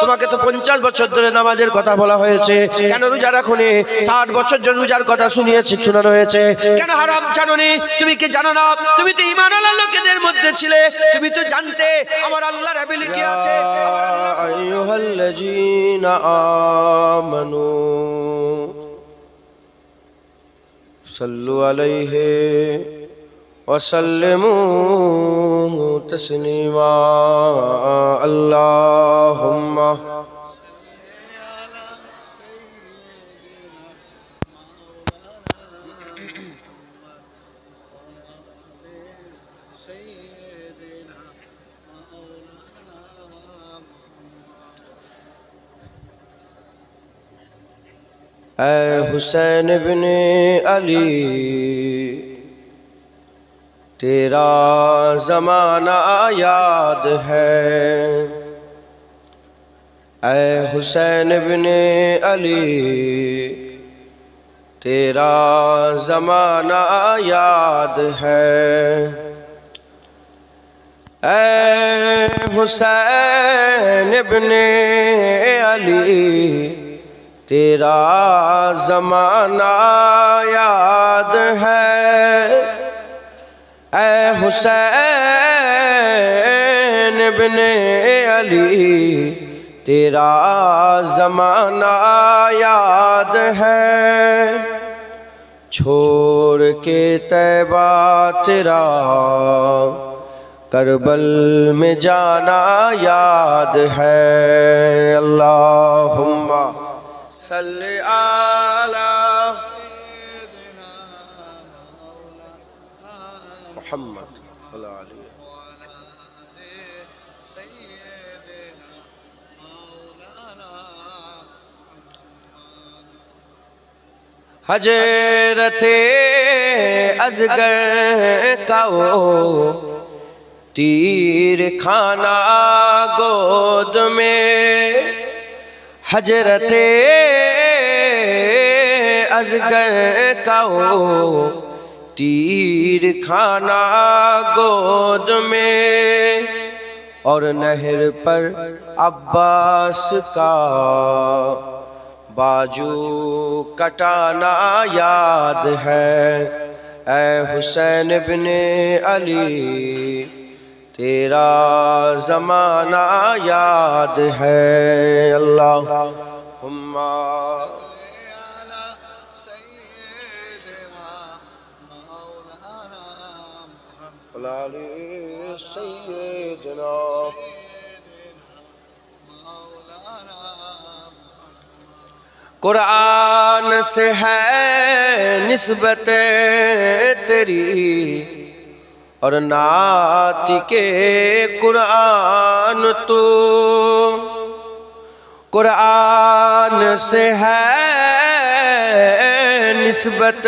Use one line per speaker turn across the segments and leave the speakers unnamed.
তোমাকে তো 50 বছর ধরে নামাজের কথা বলা হয়েছে, কেন রোজা রাখোনি? 60 বছর ধরে রোজার কথা শোনানো হয়েছে, কেন হারাম ছাড়োনি? তুমি কি জানো না? তুমি তো ঈমানওয়ালা লোকেদের মধ্যে ছিলে, তুমি তো জানতে আমার আল্লাহর অ্যাবিলিটি আছে। আইয়ুহাল্লাযীনা আমানু সাল্লু আলাইহি ওয়া সাল্লিমু তাসলিমা। আল্লাহুম্মা اے حسین ابن علی تیرا زمانہ یاد ہے، اے حسین ابن علی تیرا زمانہ یاد ہے، اے حسین ابن علی تیرا زمانہ یاد ہے، اے حسین ابن علی تیرا زمانہ یاد ہے، چھوڑ کے طیبہ تیرا کربل میں جانا یاد ہے، اللہم صلی علی محمد وعلی آلہ حضرت اصغر کا وہ تیر کھانا گود میں، حضرت اصغر کا وہ تیر کھانا گود میں، اور نہر پر عباس کا باجو کٹانا یاد ہے، اے حسین ابن علی تیرا زمانہ یاد ہے، اللہم علی سیدنا قرآن سے ہے نسبت تیری اور نعت کے قرآن تو، قرآن سے ہے نسبت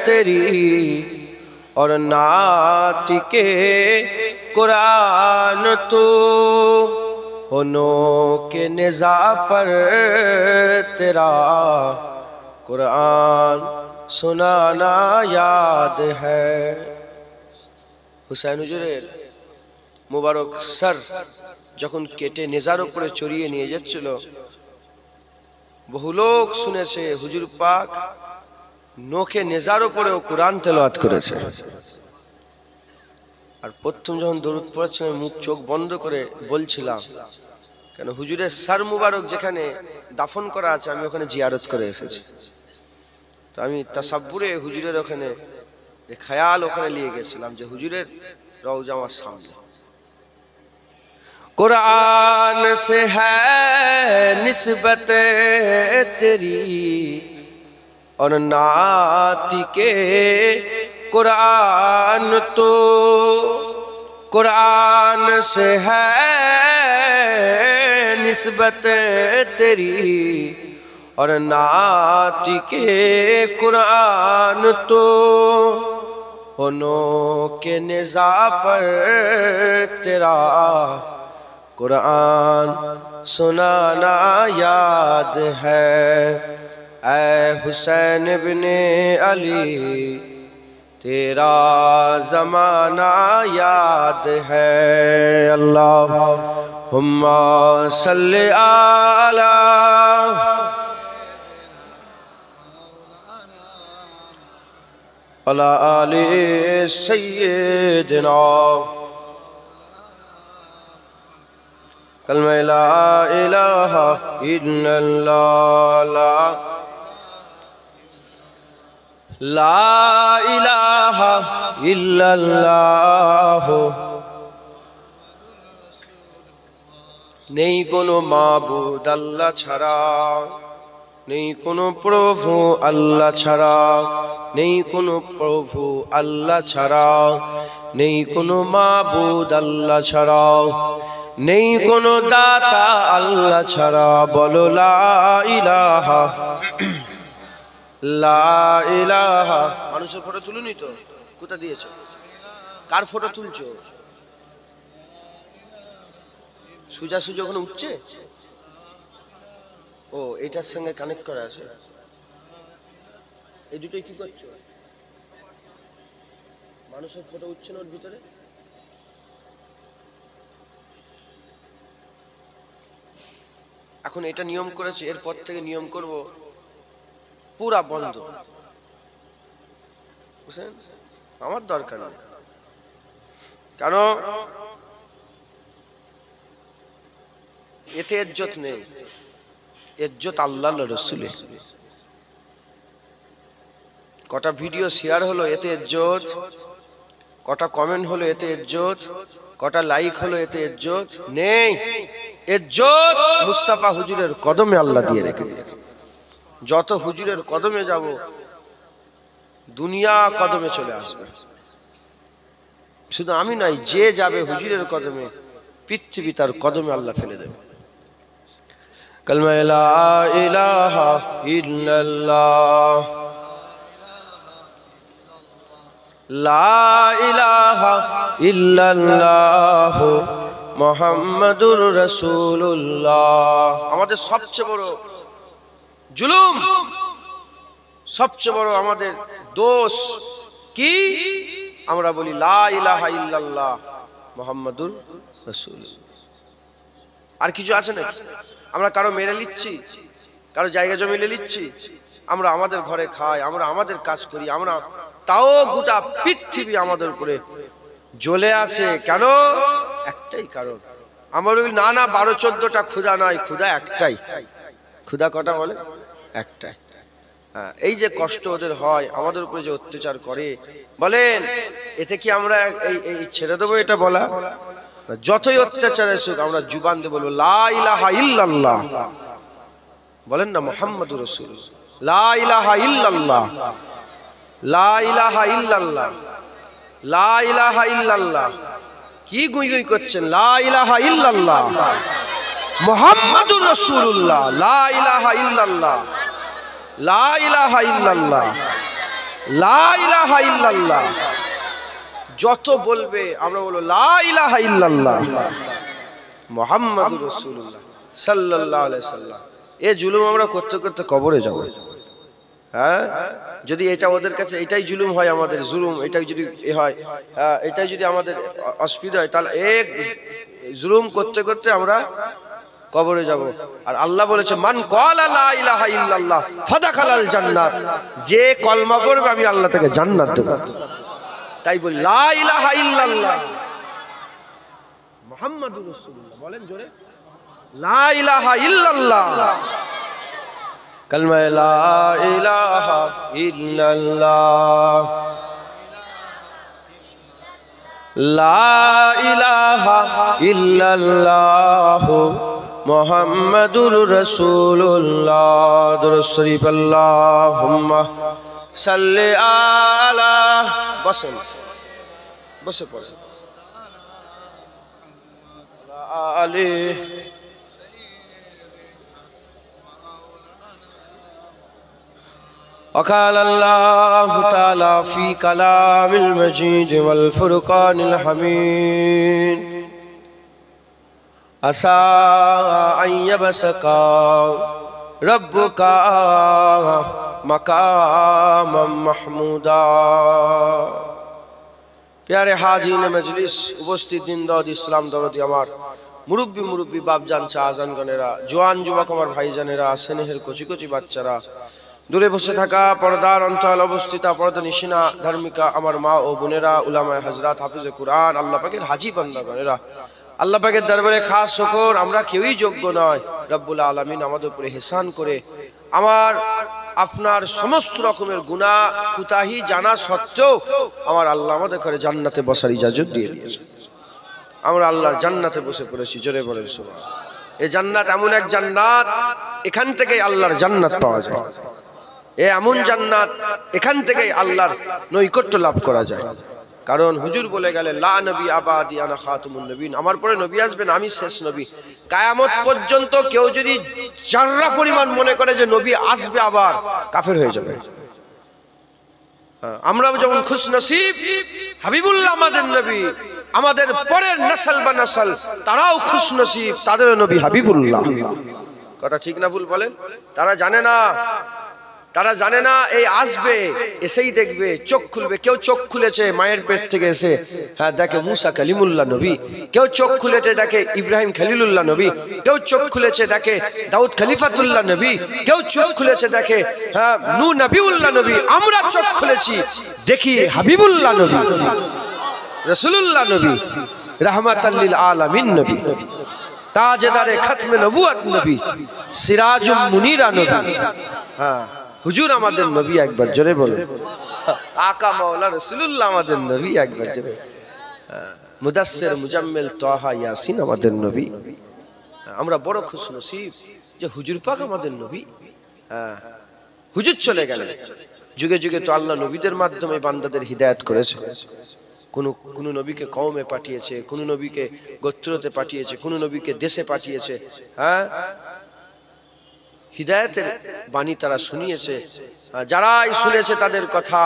تیری اور نعت کے قرآن تو، انہوں کے نزاع پر تیرا قرآن سنانا یاد ہے۔ হুসাইন হুজুরের মুবারক সর যখন কেটে নেজার উপরে চড়িয়ে নিয়ে যাচ্ছিল, বহু লোক শুনেছে হুজুর পাক নোকে নেজার উপরেও কোরআন তেলাওয়াত করেছে। আর প্রথম যখন দরুদ পড়েছিলাম মুখ চোখ বন্ধ করে বলছিলাম, কেন হুজুরের সর মুবারক যেখানে দাফন করা আছে আমি ওখানে জিয়ারত করে এসেছি, তো আমি তাসাব্বুরে হুজুরের ওখানে খেয়াল ওখানে নিয়ে গেছিলাম যে হুজুরের রওজা আমার সামনে। কুরআন সে হ্যায় নিসবত তেরি اور نعت کے قرآن تو، قرآن سے ہے نسبت تیری اور نعت کے قرآن تو، انہوں کے نزاع پر تیرا قرآن سنانا یاد ہے، اے حسین ابن علی तेरा ज़माना याद है। अल्लाहुम्मा सल्ली अला अला आले सय्यिदना। कलमा ला इलाहा इल्लल्लाह, ला इलाहा इल्लल्लाह। নেই কোনো মাবুদ আল্লাহ ছাড়া, নেই কোনো প্রভু আল্লাহ ছাড়া, নেই কোনো প্রভু আল্লাহ ছাড়া, নেই কোনো মাবুদ আল্লাহ ছাড়া, নেই কোনো দাতা আল্লাহ ছাড়া। বলো লা ইলাহা, লা ইলাহা। মানুষের ফটো তুলুনি তো, কোথা দিয়েছো? কার ফটো তুলছো? সুজা সুজা ওখানে উঠছে। ও, এটার সঙ্গে কানেক্ট করা আছে। এই দুটোই কি করছো? মানুষের ফটো উঠছে না ওর ভিতরে। এখন এটা নিয়ম করেছে, এরপর থেকে নিয়ম করব পুরা বন্ধ। বুঝলেন? আমার দরকার নেই, কারণ এতে ইজ্জত নেই। ইজ্জত আল্লাহ রাসূলের। কটা ভিডিও শেয়ার হলো এতে ইজ্জত, কটা কমেন্ট হলো এতে ইজ্জত, কটা লাইক হলো এতে ইজ্জত নেই। ইজ্জত মুস্তাফা হুজুরের কদমে আল্লাহ দিয়ে রেখে দিয়েছে। যত হুজুরের কদমে যাব, দুনিয়া কদমে চলে আসবে। শুধু আমি নাই, যে যাবে হুজুরের কদমে, পৃথিবী তার কদমে আল্লাহ ফেলে দেবে। কালমা লা ইলাহা ইল্লাল্লাহ, লা ইলাহা ইল্লাল্লাহ মুহাম্মাদুর রাসূলুল্লাহ। আমাদের সবচেয়ে বড় জুলুম, সবচেয়ে বড় আমাদের দোষ কি? আমরা বলি লা ইলাহা ইল্লাল্লাহ মুহাম্মাদুর রাসূলুল্লাহ। আর কিছু আছে নাকি? আমরা কারো মেরে নিচ্ছি, কারো জায়গা জমি নিয়ে নিচ্ছি, আমরা আমাদের ঘরে খাই, আমরা আমাদের কাজ করি, আমরা তাও গোটা পৃথিবী আমাদের উপরে জ্বলে আছে। কেন? একটাই কারণ। আমরা বলি না না 12-14টা ক্ষুধা নয়, ক্ষুধা একটাই। ক্ষুধা কটা বলে? একটাই। হ্যাঁ, এই যে কষ্ট ওদের হয়, আমাদের উপরে যে অত্যাচার করে, বলেন এতে কি আমরা এই ছেড়ে দেবো? এটা বলা, যতই অত্যাচার আসুক আমরা জুবান দিয়ে বলবো লা ইলাহা ইল্লাল্লাহ। বলেন না মুহাম্মাদুর রাসূলুল্লাহ, লা ইলাহা ইল্লাল্লাহ, লা ইলাহা ইল্লাল্লাহ, লা ইলাহা ইল্লাল্লাহ। কি গুই গুই করছেন? লা ইলাহা ইল্লাল্লাহ মুহাম্মাদুর রাসূলুল্লাহ, লা ইলাহা ইল্লাল্লাহ, লা ইলাহা ইল্লাল্লাহ, লা ইলাহা ইল্লাল্লাহ। যত বলবে আমরা বলবো লা ইলাহা ইল্লাল্লাহ মুহাম্মাদুর রাসূলুল্লাহ সাল্লাল্লাহু আলাইহি সাল্লাম। এই জুলুম আমরা করতে করতে কবরে যাব। হ্যাঁ, যদি এটা ওদের কাছে এটাই জুলুম হয়, আমাদের জুলুম এটাই যদি হয়, এটাই যদি আমাদের অসুবিধা হয়, তাহলে এক জুলুম করতে করতে আমরা কবরে যাব। আর আল্লাহ বলেছে মান ক্বালা লা ইলাহা ইল্লাল্লাহ ফাদাখালাল জান্নাত, যে কলমা পড়বে আমি আল্লাহ তাকে জান্নাত দেব। তাই বলি লা ইলাহা ইল্লাল্লাহ মুহাম্মাদুর রাসূলুল্লাহ। বলেন জোরে, লা ইলাহা ইল্লাল্লাহ। কালমা লা ইলাহা ইল্লাল্লাহ, লা ইলাহা ইল্লাল্লাহ মুহাম্মাদুর রাসূলুল্লাহ। দুরূদ শরীফ আল্লাহুম্মা সাল্লি আলা। বসেন, বসে পড়েন। আলী وقال الله تعالى في كلام المجيد والفرقان الحميد عسى أن يبسك ربك मकामम महमूदा। प्यारे हाजिर मजलिस, उपस्थित दिन दौद इस्लाम दौलती আমার মুরব্বী মুরব্বী বাপজান শাহজান গনেরা, জোয়ান যুবক আমার ভাইজানেরা, স্নেহের কচি কচি বাচ্চারা, দূরে বসে থাকা পর্দার অন্তরাল অবস্থিত পর্দা নিশিনা ধার্মিকা আমার মা ও বোনেরা, উলামায়ে হযরত, হাফিজে কুরআন, আল্লাহ পাকের হাজী বান্দাগণেরা, আল্লাহ পাকের দরবারে খাস শুকর, আমরা কেউই যোগ্য নয়। রব্বুল আলামিন আমাদের উপরে ইহসান করে আমার আপনার সমস্ত রকমের গুনাহ কুতাহি জানা সত্ত্বেও আমার আল্লাহ আমাদের করে জান্নাতে বসার ইজাজত দিয়ে দিয়েছে। আমরা আল্লাহর জান্নাতে বসে পড়েছি। জোরে বলেন সুবহান। এই জান্নাত এমন এক জান্নাত, এখান থেকেই আল্লাহর জান্নাত পাওয়া যায়। এ এমন জান্নাত, এখান থেকেই আল্লাহর নৈকট্য লাভ করা যায়। কারণ হুজুর বলে গেলেন, লা নবী আবাদি আনা খাতুমুন নবীন, আমার পরে নবী আসবেন, আমি শেষ নবী। কিয়ামত পর্যন্ত কেউ যদি জাররা পরিমাণ মনে করে যে নবী আসবে আবার, কাফের হয়ে যাবে। আমরা যেমন খুশনসিব, হাবিবুল্লাহ আমাদের নবী, আমাদের পরের নসল বা নসল তারাও খুশনসিব, তাদের নবী হাবিবুল্লাহ। কথা ঠিক না ভুল বলেন? তারা জানে না এই আসবে, এসেই দেখবে, চোখ খুলবে। কেউ চোখ খুলেছে মায়ের পেট থেকে এসে, হ্যাঁ দেখে মুসা কালিমুল্লাহ নবী। কেউ চোখ খুলেছে দেখে ইব্রাহিম খলিলুল্লাহ নবী। কেউ চোখ খুলেছে দেখে দাউদ খলিফাতুল্লাহ নবী। কেউ চোখ খুলেছে দেখে হ্যাঁ নূহ নবীউল্লাহ নবী। আমরা চোখ খুলেছি দেখি হাবিবুল্লাহ নবী, রাসূলুল্লাহ নবী, রাহমাতাল লিল আলামিন নবী, তাজদারে খতমে নবুয়ত নবী, সিরাজুম মুনিরা নবী। হ্যাঁ হুজুর আমাদের নবী, একবার জোরে বলুন। আকা মাওলা রাসূলুল্লাহ আমাদের নবী, একবার জোরে। মুদাসসির মুজাম্মিল তাহা ইয়াসিন আমাদের নবী। আমরা বড় খুশনসিব যে হুজুর পাক আমাদের নবী। হ্যাঁ হুজুর চলে গেলেন, যুগে যুগে তো আল্লাহ নবীদের মাধ্যমে বান্দাদের হিদায়াত করেছে। কোন নবীকে কওমে পাঠিয়েছে, কোন নবীকে গোত্রতে পাঠিয়েছে, কোন নবীকে দেশে পাঠিয়েছে। হ্যাঁ হিদায়াতের বাণী তারা শুনিয়েছে। যারাই শুনেছে তাদের কথা,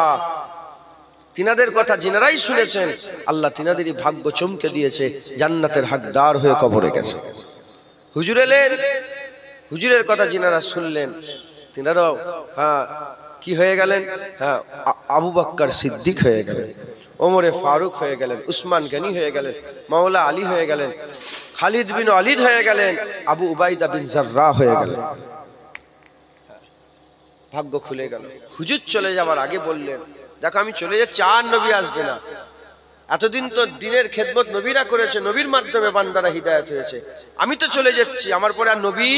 তিনাদের কথা যিনারাই শুনেছেন, আল্লাহ তিনাদেরই ভাগ্য চমকে দিয়েছে, জান্নাতের হকদার হয়ে কবরে গেছে। হুজুর এলেন, হুজুরের কথা যিনারা শুনলেন তিনারাও হ্যাঁ কি হয়ে গেলেন? হ্যাঁ আবু বকর সিদ্দিক হয়ে গেলেন, ওমরে ফারুক হয়ে গেলেন, উসমান গনি হয়ে গেলেন, মাওলা আলী হয়ে গেলেন, খালিদ বিন ওয়ালিদ হয়ে গেলেন, আবু উবাইদা বিন জাররাহ হয়ে গেলেন। ভাগ্য খুলে গেল। হুজুর চলে যাওয়ার আগে বললেন, দেখো আমি চলে যাচ্ছি, আর নবী আসবে না। এতদিন তো দিনের খেদমত নবীরা করেছে, নবীর মাধ্যমে বান্দারা হিদায়াত হয়েছে। আমি তো চলে যাচ্ছি, আমার পরে আর নবী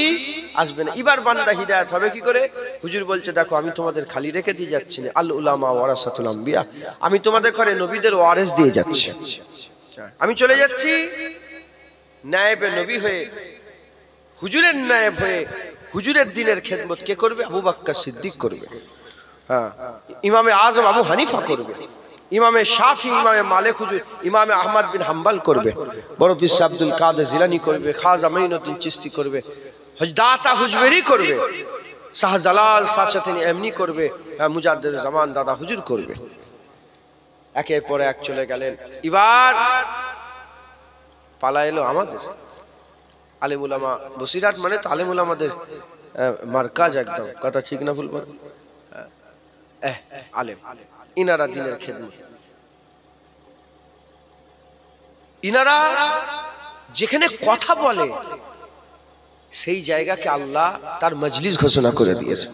আসবে না। এবার বান্দা হিদায়াত হবে কি করে? হুজুর বলছে, দেখো আমি তোমাদের খালি রেখে দিয়ে যাচ্ছি না। আল উলামা ওয়ারাসাতুল আম্বিয়া, আমি তোমাদের ঘরে নবীদের ওয়ারিস দিয়ে যাচ্ছি। আমি চলে যাচ্ছি নায়েবে নবী হয়ে, হুজুরের নায়েব হয়ে। হুজুরের দিনের খেদমত কে করবে? আবু বকর সিদ্দিক করবে। হ্যাঁ ইমামে আজম আবু হানিফা করবে, ইমামে শাফি, ইমামে মালিক, হুজুর ইমামে আহমদ বিন হাম্বল করবে, বড় পীর আব্দুল কাদের জিলানী করবে, খাজা মাইনুদ্দিন চিশতি করবে, দাতা হুজবেরি করবে, শাহজালাল সাচাতিনি এমনি করবে, মুজাদ্দিদ জামান দাদা হুজুর করবে। একের পর এক চলে গেলেন। এবার পালা এলো আমাদের। আলেম উলামা বসিরহাট মানে তো আলেম উলামাদের মার্কাজ, একদম কথা ঠিক না ভুল? আলেম ইনারা দিনের খেদমত, ইনারা যেখানে কথা বলে সেই জায়গাকে আল্লাহ তার মজলিস ঘোষণা করে দিয়েছে।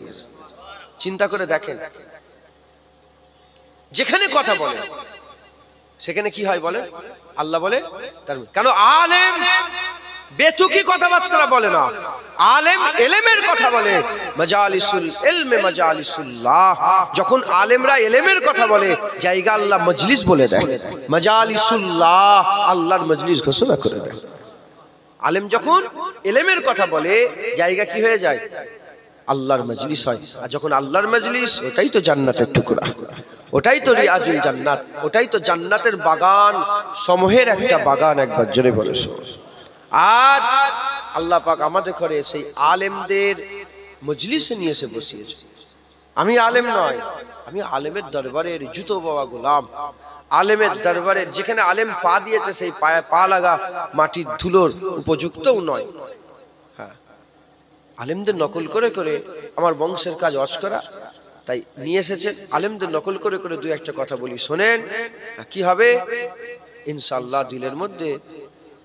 চিন্তা করে দেখেন, যেখানে কথা বলে সেখানে কি হয় বলে? আল্লাহ বলে তার। কেন? আলেম বেতুকি কথাবার্তা বলে না, আলেম এলেমের কথা বলে। মাজালিসুল ইলমে মাজালিসুল্লাহ, যখন আলেমরা এলেমের কথা বলে জায়গা আল্লাহ মজলিস বলে দেয়। মাজালিসুল্লাহ, আল্লাহর মজলিস ঘোষণা করে দেয়। আলেম যখন এলেমের কথা বলে জায়গা কি হয়ে যায়? আল্লাহর মজলিস হয়। আর যখন আল্লাহর মজলিস, ওটাই তো জান্নাতের টুকরা, ওটাই তো রিয়াজুল জান্নাত, ওটাই তো জান্নাতের বাগান সমূহের একটা বাগান। একবার জোরে বলে আজ আল্লাহ পাক আমাদের ঘরে সেই আলেমদের মজলিসে নিয়ে এসে বসিয়েছে। আমি আলেম নয়, আমি আলেমের দরবারের জুতো বাবা গোলাম। আলেমের দরবারের যেখানে আলেম পা দিয়েছে সেই পায়ে পা লাগা মাটির ধুলোর উপযুক্তও নয়। হ্যাঁ আলেমদের নকল করে করে আমার বংশের কাজ ওয়াজ করা, তাই নিয়ে এসেছেন আলেমদের নকল করে করে দুই একটা কথা বলি শোনেন। কি হবে ইনশাআল্লাহ, দিলের মধ্যে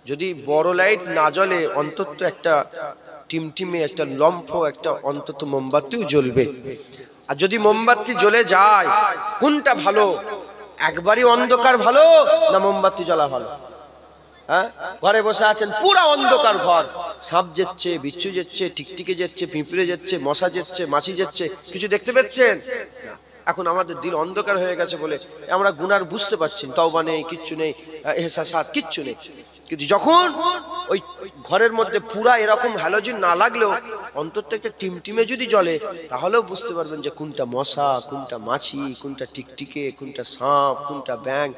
যদি বড় লাইট না জ্বলে অন্তত একটা টিমটিমে একটা লম্ফ একটা অন্তত মোমবাতিও জ্বলবে। আর যদি মোমবাতি জ্বলে যায় কোনটা ভালো, একবারই অন্ধকার ভালো না মোমবাতি জ্বলা ভালো? হ্যাঁ, ঘরে বসে আছেন পুরা অন্ধকার ঘর, সাপ যাচ্ছে, বিচ্ছু যাচ্ছে, টিকটিকে যাচ্ছে, পিঁপড়ে যাচ্ছে, মশা যাচ্ছে, মাছি যাচ্ছে, কিছু দেখতে পাচ্ছেন? এখন আমাদের দিল অন্ধকার হয়ে গেছে বলে আমরা গুনার বুঝতে পারছি, তওবা নেই, কিচ্ছু নেই, এহসাসাত কিচ্ছু নেই। কিন্তু যখন ওই ঘরের মধ্যে পুরা এরকম হ্যালোজিন না লাগলেও অন্তত একটা টিমটিমে যদি জ্বলে তাহলেও বুঝতে পারবেন যে কোনটা মশা, কোনটা মাছি, কোনটা টিকটিকে, কোনটা সাপ, কোনটা ব্যাঙ।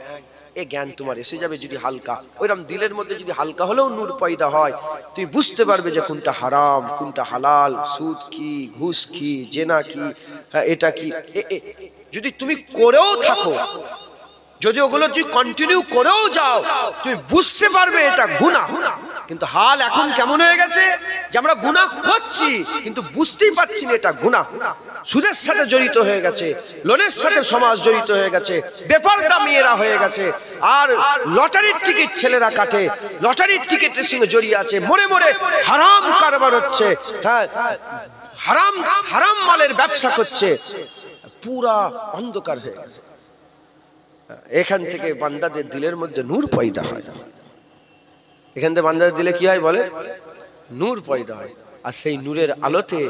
এ জ্ঞান তোমার এসে যাবে যদি হালকা, ওইরকম দিলের মধ্যে যদি হালকা হলেও নূর পয়দা হয়, তুমি বুঝতে পারবে যে কোনটা হারাম, কোনটা হালাল, সুদ কি, ঘুষ কি, জেনা কি, হ্যাঁ এটা কি। যদি তুমি করেও থাকো, যদি ওগুলো তুই কন্টিনিউ করেও যাও, তুমি বুঝতে পারবে এটা গুনাহ। কিন্তু হাল এখন কেমন হয়ে গেছে যে আমরা গুনাহ করছি কিন্তু বুঝতেই পারছি না এটা গুনাহ। সুদের সাথে জড়িত হয়ে গেছে, লোনের সাথে সমাজ জড়িত হয়ে গেছে, বেপরদা মেয়েরা হয়ে গেছে, আর লটারির টিকিট ছেলেরা কাটে, লটারির টিকিটের সঙ্গে জড়িয়ে আছে, মরে মরে হারাম কারবার হচ্ছে, হ্যাঁ হারাম হারাম মালের ব্যবসা করছে, পুরা অন্ধকার হয়ে গেছে। এখান থেকে বান্দাদের দিলের মধ্যে নূর পয়দা হয়, এখান থেকে বান্দাদের দিলে কি হয় বলে? নূর পয়দা হয়। আর সেই নূরের আলোতে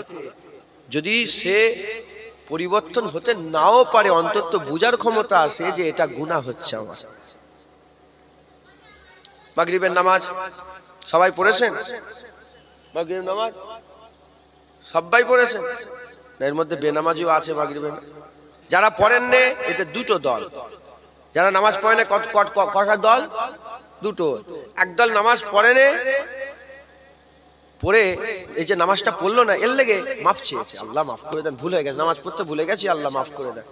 যদি সে পরিবর্তন হতে নাও পারে, অন্তত বুঝার ক্ষমতা আছে যে এটা গুনাহ হচ্ছে আমার। মাগরিবের নামাজ সবাই পড়েছেন? মাগরিবের নামাজ সবাই পড়েছেন? এর মধ্যে বেনামাজিও আছে মাগরিবের। যারা পড়েন নে এতে দুটো দল, যারা নামাজ পড়ে না কটা দল? দুটো। একদল নামাজ পড়ে নে, পড়ে এই যে নামাজটা পড়লো না এর লেগে মাফ চেয়েছে, আল্লাহ মাফ করে দেন, ভুল হয়ে গেছে, নামাজ পড়তে ভুলে গেছি, আল্লাহ মাফ করে দেন।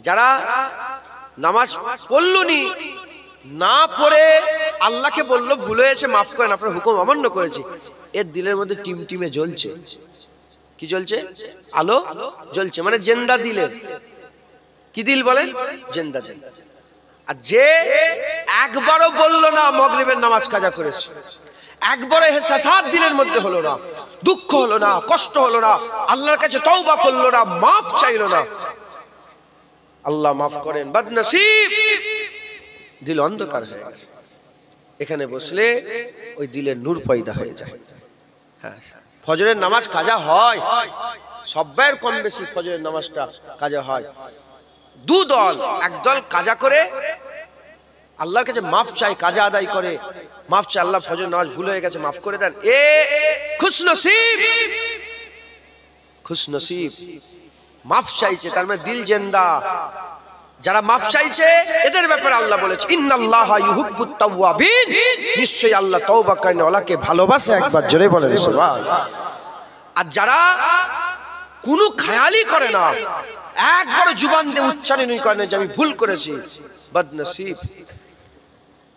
যারা নামাজ পড়লো নি, না পড়ে আল্লাহকে বললো ভুল হয়েছে, মাফ করেন, আপনার হুকুম অমান্য করেছি, এর দিলের মধ্যে টিমটিমে জ্বলছে। কি জ্বলছে? আলো জ্বলছে, মানে জেন্দা দিলের। কি দিল বলেন? জেন্দা দিল। আর যে একবারও বললো না মাগরিবের নামাজ কাজা করেছে, একবারও এহসাসাত দিলের মধ্যে হলো না, দুঃখ হলো না, কষ্ট হলো না, আল্লাহর কাছে তওবা করলো না, মাফ চাইলো না, আল্লাহ মাফ করেন, বদনসিব, দিল অন্ধকার হয়ে গেছে। এখানে বসলে ওই দিলের নূর পয়দা হয়ে যায়। হ্যাঁ, ফজরের নামাজ কাজা হয়, সবাই কম বেশি ফজরের নামাজটা কাজা হয়। দু দল, একদল কাজা করে আল্লাহর কাছে মাফ চাই, কাজা আদায় করে, মাফ চাই, আল্লাহ ফজর নামাজ ভুল হয়ে গেছে মাফ করে দেন, এ খুশনসিব, খুশনসিব, মাফ চাইছে, তার মানে দিল জেন্দা। যারা মাফ চাইছে এদের ব্যাপারে আল্লাহ বলেছে ইন্নাল্লাহা ইউহিব্বুত তাওয়াবিন, নিশ্চয়ই আল্লাহ তওবা করেন ওয়ালাকে ভালোবাসে, একবার জোরে বলেন সুবহানাল্লাহ। আর যারা কোনো খেয়ালই করে না, একবার জুবান দিয়ে উচ্চারণ করে না যে আমি ভুল করেছি, বদনসিব।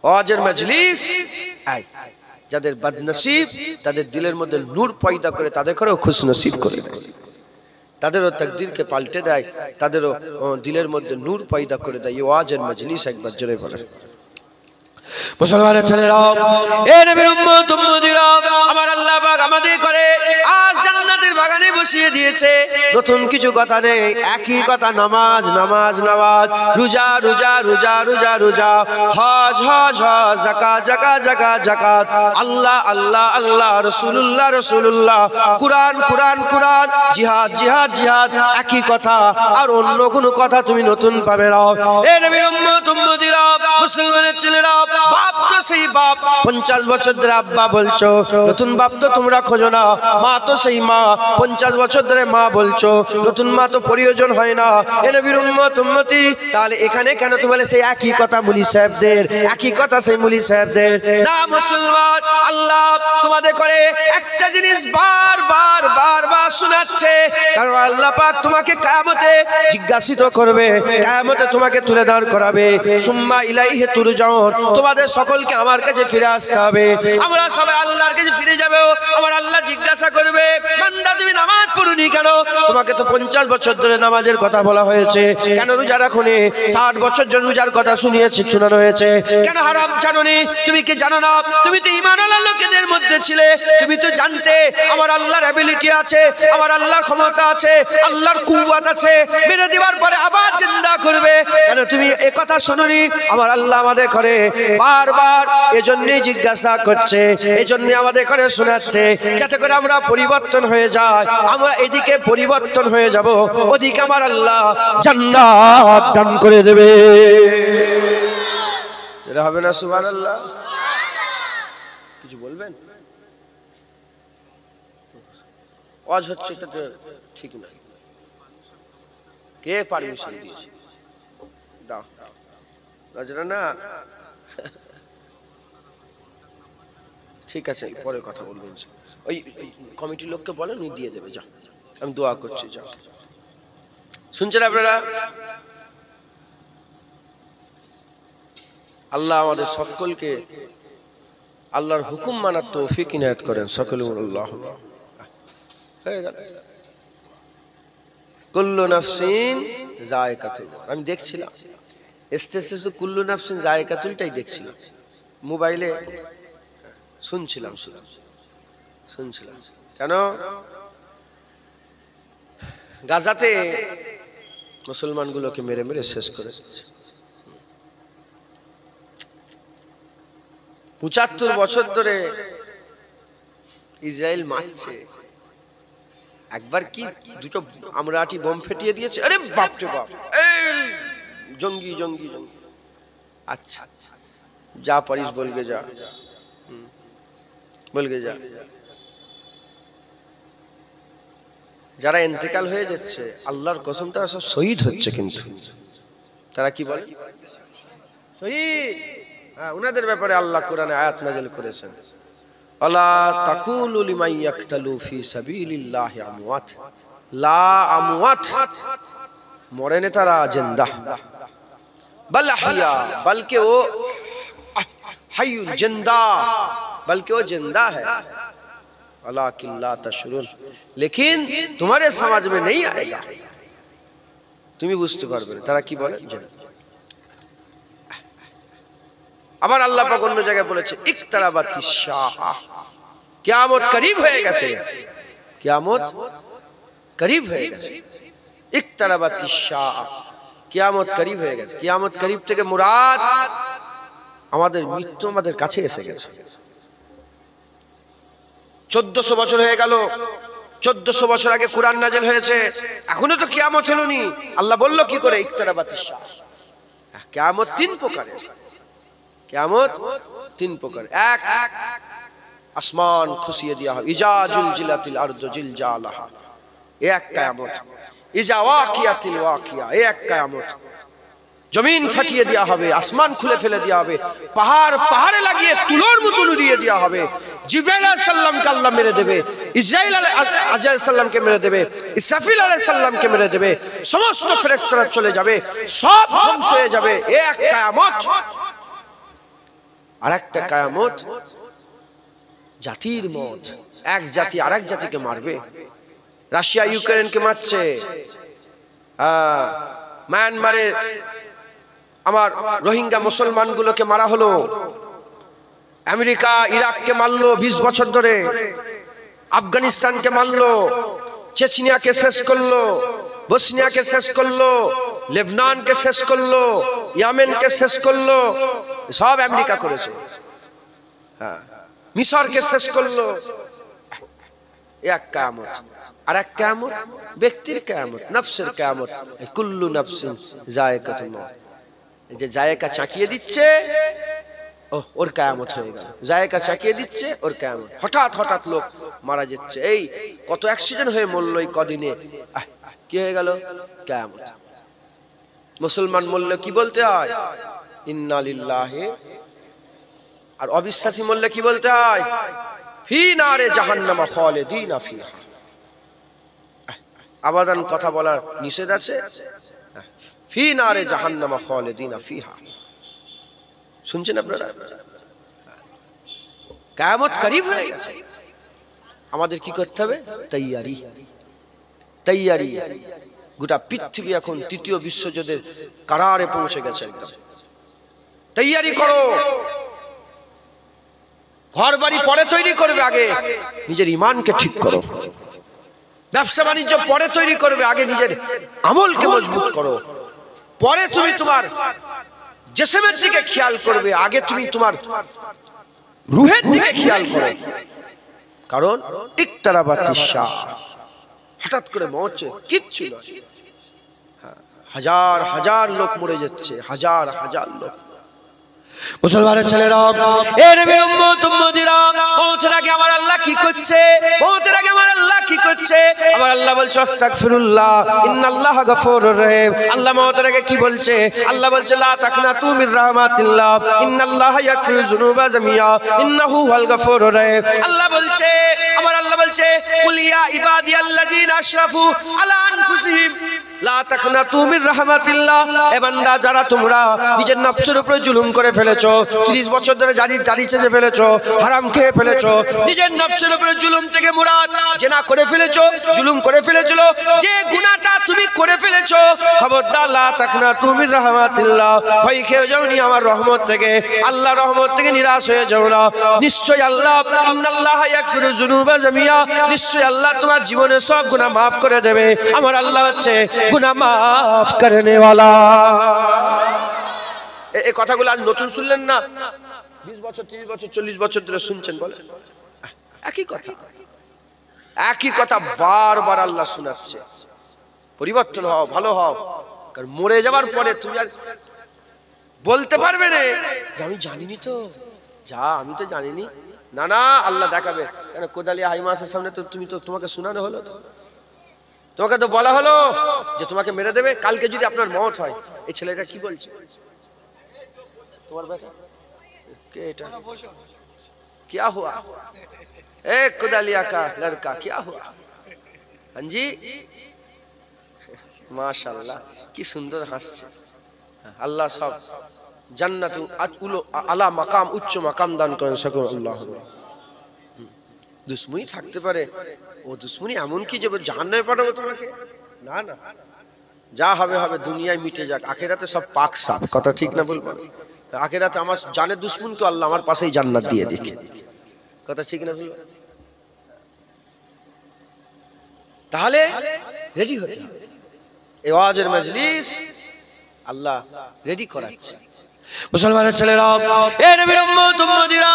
ওয়াজের মজলিস যাদের বদনসিব, তাদের দিলের মধ্যে নূর পয়দা করে তাদেরকেও খুশনসিব করে দেয়, তাদেরও তাকদীরকে পাল্টে দেয়, তাদেরও দিলের মধ্যে নূর পয়দা করে দেয়। ওয়াজের মজলিস একবার জোরে বলেন। মুসলমানের ছেলেরা, এ নবীর উম্মত উম্মতিরা, আমার আল্লাহ পাক আমাদের করে আজ জান্নাতের বাগানে বসিয়ে দিয়েছে। নতুন কিছু কথা নেই, একই কথা, নামাজ নামাজ নামাজ, রোজা রোজা রোজা রোজা রোজা, হজ হজ হজ, যাকাত যাকাত যাকাত যাকাত, আল্লাহ আল্লাহ আল্লাহ, রাসূলুল্লাহ রাসূলুল্লাহ, কুরআন কুরআন কুরআন, জিহাদ জিহাদ জিহাদ, একই কথা, আর অন্য কোনো কথা তুমি নতুন পাবে না। এ নবীর উম্মত উম্মতিরা, মুসলমানের ছেলেরা, বাপ তো সেই বাপ, 50 বছর ধরে আব্বা বলছো, নতুন বাপ তো তোমরা খোঁজো না, মা তো সেই মা, 50 বছর ধরে মা বলছো, নতুন মা তো প্রয়োজন হয় না। এ নবীর উম্মত উম্মতি, তাহলে এখানে কেন তুমি বলে সেই একই কথা মুলি সাহেবদের, একই কথা সেই মুলি সাহেবদের? না মুসলমান, আল্লাহ তোমাদের করে একটা জিনিস বারবার বারবার শোনাচ্ছে, কারণ আল্লাহ পাক তোমাকে কিয়ামতে জিজ্ঞাসিত করবে, কিয়ামতে তোমাকে তুলে দাঁড় করাবে, সুম্মা ইলাইহি তুরজাউন, তোমাদের সকলকে আমার কাছে ফিরে আসতে হবে, আমরা সবাই আল্লাহর কাছে ফিরে যাব। আমার আল্লাহ জিজ্ঞাসা করবে, বান্দা তুমি নামাজ পড়ুনি কেন? তোমাকে তো 50 বছর ধরে নামাজের কথা বলা হয়েছে, কেন রোজা রাখোনি? 60 বছর ধরে রোজার কথা শোনানো হয়েছে, কেন হারাম জানোনি? তুমি কি জানো না? তুমি তো ঈমানওয়ালা লোকেদের মধ্যে ছিলে, তুমি তো জানতে আমার আল্লাহর অ্যাবিলিটি আছে, আমার আল্লাহর ক্ষমতা আছে, আল্লাহর কুওয়াত আছে, মেরে দেওয়ার পরে আবার জিন্দা করবে। কেন তুমি এই কথা শোনোনি? আমার আল্লাহ আমাদের করে বারবার এজন্যই জিজ্ঞাসা করছে, এজন্যই আমাদের করে শোনাচ্ছে, যাতে করে আমরা পরিবর্তন হয়ে যাই। আমরা এদিকে পরিবর্তন হয়ে যাব, ওদিকে আমার আল্লাহ জান্নাত দান করে দেবে। এটা হবে না? সুবহানাল্লাহ। কিছু বলবেন? ওয়াজ হচ্ছে, এটা তো ঠিক না। কে পারমিশন দিয়েছে? দাও না। ঠিক আছে, পরে কথা বলবেন। ওই কমিটির লোককে বলেন, উনি দিয়ে দেবে। যা, আমি দোয়া করছি। যা, শুনছেন আপনারা? আল্লাহ আমাদের সকলকে আল্লাহর হুকুম মানার তৌফিক ইনায়াত করেন। সকলে আল্লাহ। হয়ে গেল। কুল্লু নাফসিন যায়কাতুল। আমি দেখছিলাম শুধু কুল্লু নাফসিন যায়কাতুলটাই দেখছিলাম মোবাইলে, শুনছিলাম। কেন? গাজাতে মুসলমানগুলোকে মেরে মেরে শেষ করে দিচ্ছে। 75 বছর ধরে ইসরায়েল মারছে। একবার কি দুটো আমরাটি বোম ফেটিয়ে দিয়েছে। আরে বাপ রে বাপ, জঙ্গি। আচ্ছা, যা পারিস বলগে যা। যারা ইন্তেকাল হয়ে যাচ্ছে, আল্লাহর কসম, তারা সব শহীদ হচ্ছে। কিন্তু তারা কি বলে? শহীদ। হ্যাঁ, উনাদের ব্যাপারে আল্লাহ কোরআনে আয়াত নাযিল করেছেন, আলা তাকুলু লিমান ইয়াকতালু ফি সাবিলিল্লাহি আমওয়াত, লা আমওয়াত, মরেনে তারা জিন্দা, বল আহইয়া, বলকে ও হাইয়ুন জিন্দা, बल्कि वो जिंदा है, वलाकिन ला तशउरुन, लेकिन तुम्हारे समझ में नहीं आएगा, তুমি বুঝতে পারবে না তারা কি বলে। আবার আল্লাহ পাক অন্য জায়গায় বলেছে, ইকতারাবাতিস সাআ, কিয়ামত করিব হয়ে গেছে, কিয়ামত করিব হয়ে গেছে। ইকতারাবাতিস সাআ, কিয়ামত করিব হয়ে গেছে। কিয়ামত করিব থেকে মুরাদ আমাদের মৃত্যু আমাদের কাছে এসে গেছে। 1400 বছর হয়ে গেল। 1400 বছর আগে কুরআন নাযিল হয়েছে, এখনো তো কিয়ামত হলোনি। আল্লাহ বলল কি করে? ইকতারাবাতিস সাআ। কিয়ামত 3 প্রকারের। কিয়ামত 3 প্রকার। এক, আসমান খুশিয়ে দেওয়া হবে, ইজা জুলজিলাতিল আরদু জিলজালাহা, এক কিয়ামত। ইজা ওয়াকিয়াতিল ওয়াকিয়া, এক কিয়ামত। জমিন ফাটিয়ে দেওয়া হবে, আসমান খুলে ফেলে দেওয়া হবে, পাহাড়ে লাগিয়ে তুলোর মতো উড়িয়ে দেওয়া হবে। জিবরাইল আলাইহিস সালামকে আল্লাহ মেরে দেবে, ইসরাইল আলাইহিস সালামকে মেরে দেবে, ইসরাফিল আলাইহিস সালামকে মেরে দেবে, সমস্ত ফেরেশতারা চলে যাবে, সব ধ্বংস হয়ে যাবে। এক কিয়ামত। আরেকটা কিয়ামত জাতির মত, এক জাতি আরেক জাতিকে মারবে। রাশিয়া ইউক্রেনকে মারছে, মায়ানমারে আমার রোহিঙ্গা মুসলমানগুলোকে মারা হলো, আমেরিকা ইরাককে মারলো 20 বছর ধরে, আফগানিস্তানকে মারলো, চেচনিয়াকে শেষ করলো, বসনিয়াকে শেষ করলো, লেবনানকে শেষ করলো, ইয়েমেনকে শেষ করলো, সব আমেরিকা করেছে। হ্যাঁ, মিশরকে শেষ করলো। এক কিয়ামত। আর এক কিয়ামত ব্যক্তির কিয়ামত, নফসের কিয়ামত। কুল্লু নফসিন যায়কাতুল মউত, যে জায়গা চাকিয়ে দিচ্ছে, ওর কিয়ামত হয়ে গেল। জায়গা চাকিয়ে দিচ্ছে, ওর কিয়ামত। হঠাৎ লোক মারা যাচ্ছে। এই কত অ্যাক্সিডেন্ট হয়ে মরল এই কদিনে, কি হয়ে গেল? কিয়ামত। মুসলমান মরলে কি বলতে হয়? ইন্না লিল্লাহি। আর অবিশ্বাসী মরলে কি বলতে হয়? ফি নারে জাহান্নামা খালিদিনা ফিহা। আবাদান কথা বলার নিষেধ আছে। ফি নারে জাহান্নামা খালিদিনা ফিহা। শুনছেন আপনারা? কিয়ামত করিব হয়ে গেছে। আমাদের কি করতে হবে? তৈয়ারি। গোটা পৃথিবী এখন তৃতীয় বিশ্বযুদ্ধের কারারে পৌঁছে গেছে। একদম তৈয়ারি করো। ঘর বাড়ি পরে তৈরি করবে, আগে নিজের ইমানকে ঠিক করো। ব্যবসা বাণিজ্য পরে তৈরি করবে, আগে নিজের আমলকে মজবুত করো। পরে তুমি তোমার জিসমের দিকে খেয়াল করবে, আগে তুমি তোমার রুহের দিকে খেয়াল করো। কারণ ইকতারাবাতিস সাআ, হঠাৎ করে মৌত কিচ্ছু নয়। হাজার হাজার লোক মরে যাচ্ছে, হাজার হাজার লোক। মুসলমানের ছেলেরা, এ নবীর উম্মত উম্মতিরা, মওতের আগে আমার আল্লাহ কি করছে? মওতের আগে আমার আল্লাহ কি করছে? আমার আল্লাহ বলছে আস্তাগফিরুল্লাহ ইন্নাল্লাহা গফুরুর রহিম। আল্লাহ মওতের আগে কি বলছে? আল্লাহ বলছে লা তাকনাতু মির রাহমাতিল্লাহ ইন্নাল্লাহা ইয়াগফিরু যুনুবা জামিয়া ইন্নাহু হুয়াল গফুরুর রহিম। আল্লাহ বলছে, আমার আল্লাহ বলছে কুল ইয়া ইবাদিয়াল্লাযিনা আশরাফু আলা আনফুসিহিম লা তাকনাতু মির রাহমাতিল্লাহ। এ বান্দা, যারা তোমরা নিজের নফসের উপরে জুলুম করে ফেলেছো, 30 বছর ধরে জারি চেঁচে ফেলেছো, হারাম খেয়ে ফেলেছো, নিজের নফসের উপরে জুলুম থেকে মুরাদ জিনা করে ফেলেছো, জুলুম করে ফেলেছো, যে গুনাহটা তুমি করে ফেলেছো, খবরদার লা তাকনাতু মির রাহমাতিল্লাহ, ভয় খেয়ে যাওনি আমার রহমত থেকে, আল্লাহ রহমত থেকে নিরাশ হয়ে যাও না। নিশ্চয়ই আল্লাহ ইন্নাল্লাহা ইয়াগফিরু যুনুবা জামিয়া, নিশ্চয়ই আল্লাহ তোমার জীবনের সব গুনাহ মাফ করে দেবে। আমার আল্লাহ হচ্ছে গুনাহ মাফ করনে ওয়ালা। এই কথাগুলো আজ নতুন শুনলেন না, 20 বছর 30 বছর 40 বছর ধরে শুনছেন। বলে একই কথা, একই কথা বারবার আল্লাহ শোনাচ্ছে। পরিবর্তন হও, ভালো হও। কারণ মরে যাবার পরে তুমি আর বলতে পারবে না যে আমি জানিনি তো, যা আমি তো জানিনি। না না, আল্লাহ দেখাবে। কেন কোদালি হাইমাসের সামনে তো তোমাকে শোনানো হলো, তো তোমাকে তো বলা হলো যে তোমাকে মেরে দেবে। কালকে যদি আপনার মওত হয়, এই ছেলেটা কি বলছে? তোমার বেটা কে? এটা क्या हुआ? ए कुदालिया का लड़का क्या हुआ? हाँ जी, माशाल्लाह, কি সুন্দর হাসছে। আল্লাহ সব জান্নাত আলা মাকাম, উচ্চ মাকাম দান করেন সকল আল্লাহ। দুশ্মনী থাকতে পারে, ও দুশ্মনী এমন কি যে জাহান্নামে পাঠাবো তোমাকে? না না, যা হবে হবে, দুনিয়ায় মিটে যাক, আখিরাতে সব পাক সাফ। কথা ঠিক না বলবো? আখিরাতে আমার জানের দুশ্মনকে আল্লাহ আমার পাশেই জান্নাত দিয়ে দেখে। কথা ঠিক না বলবো? তাহলে রেডি হতে হবে। এই ওয়াজের মজলিস আল্লাহ রেডি করাচ্ছে। মুসলমানের ছেলেরা, এ নবীর উম্মত উম্মতিরা,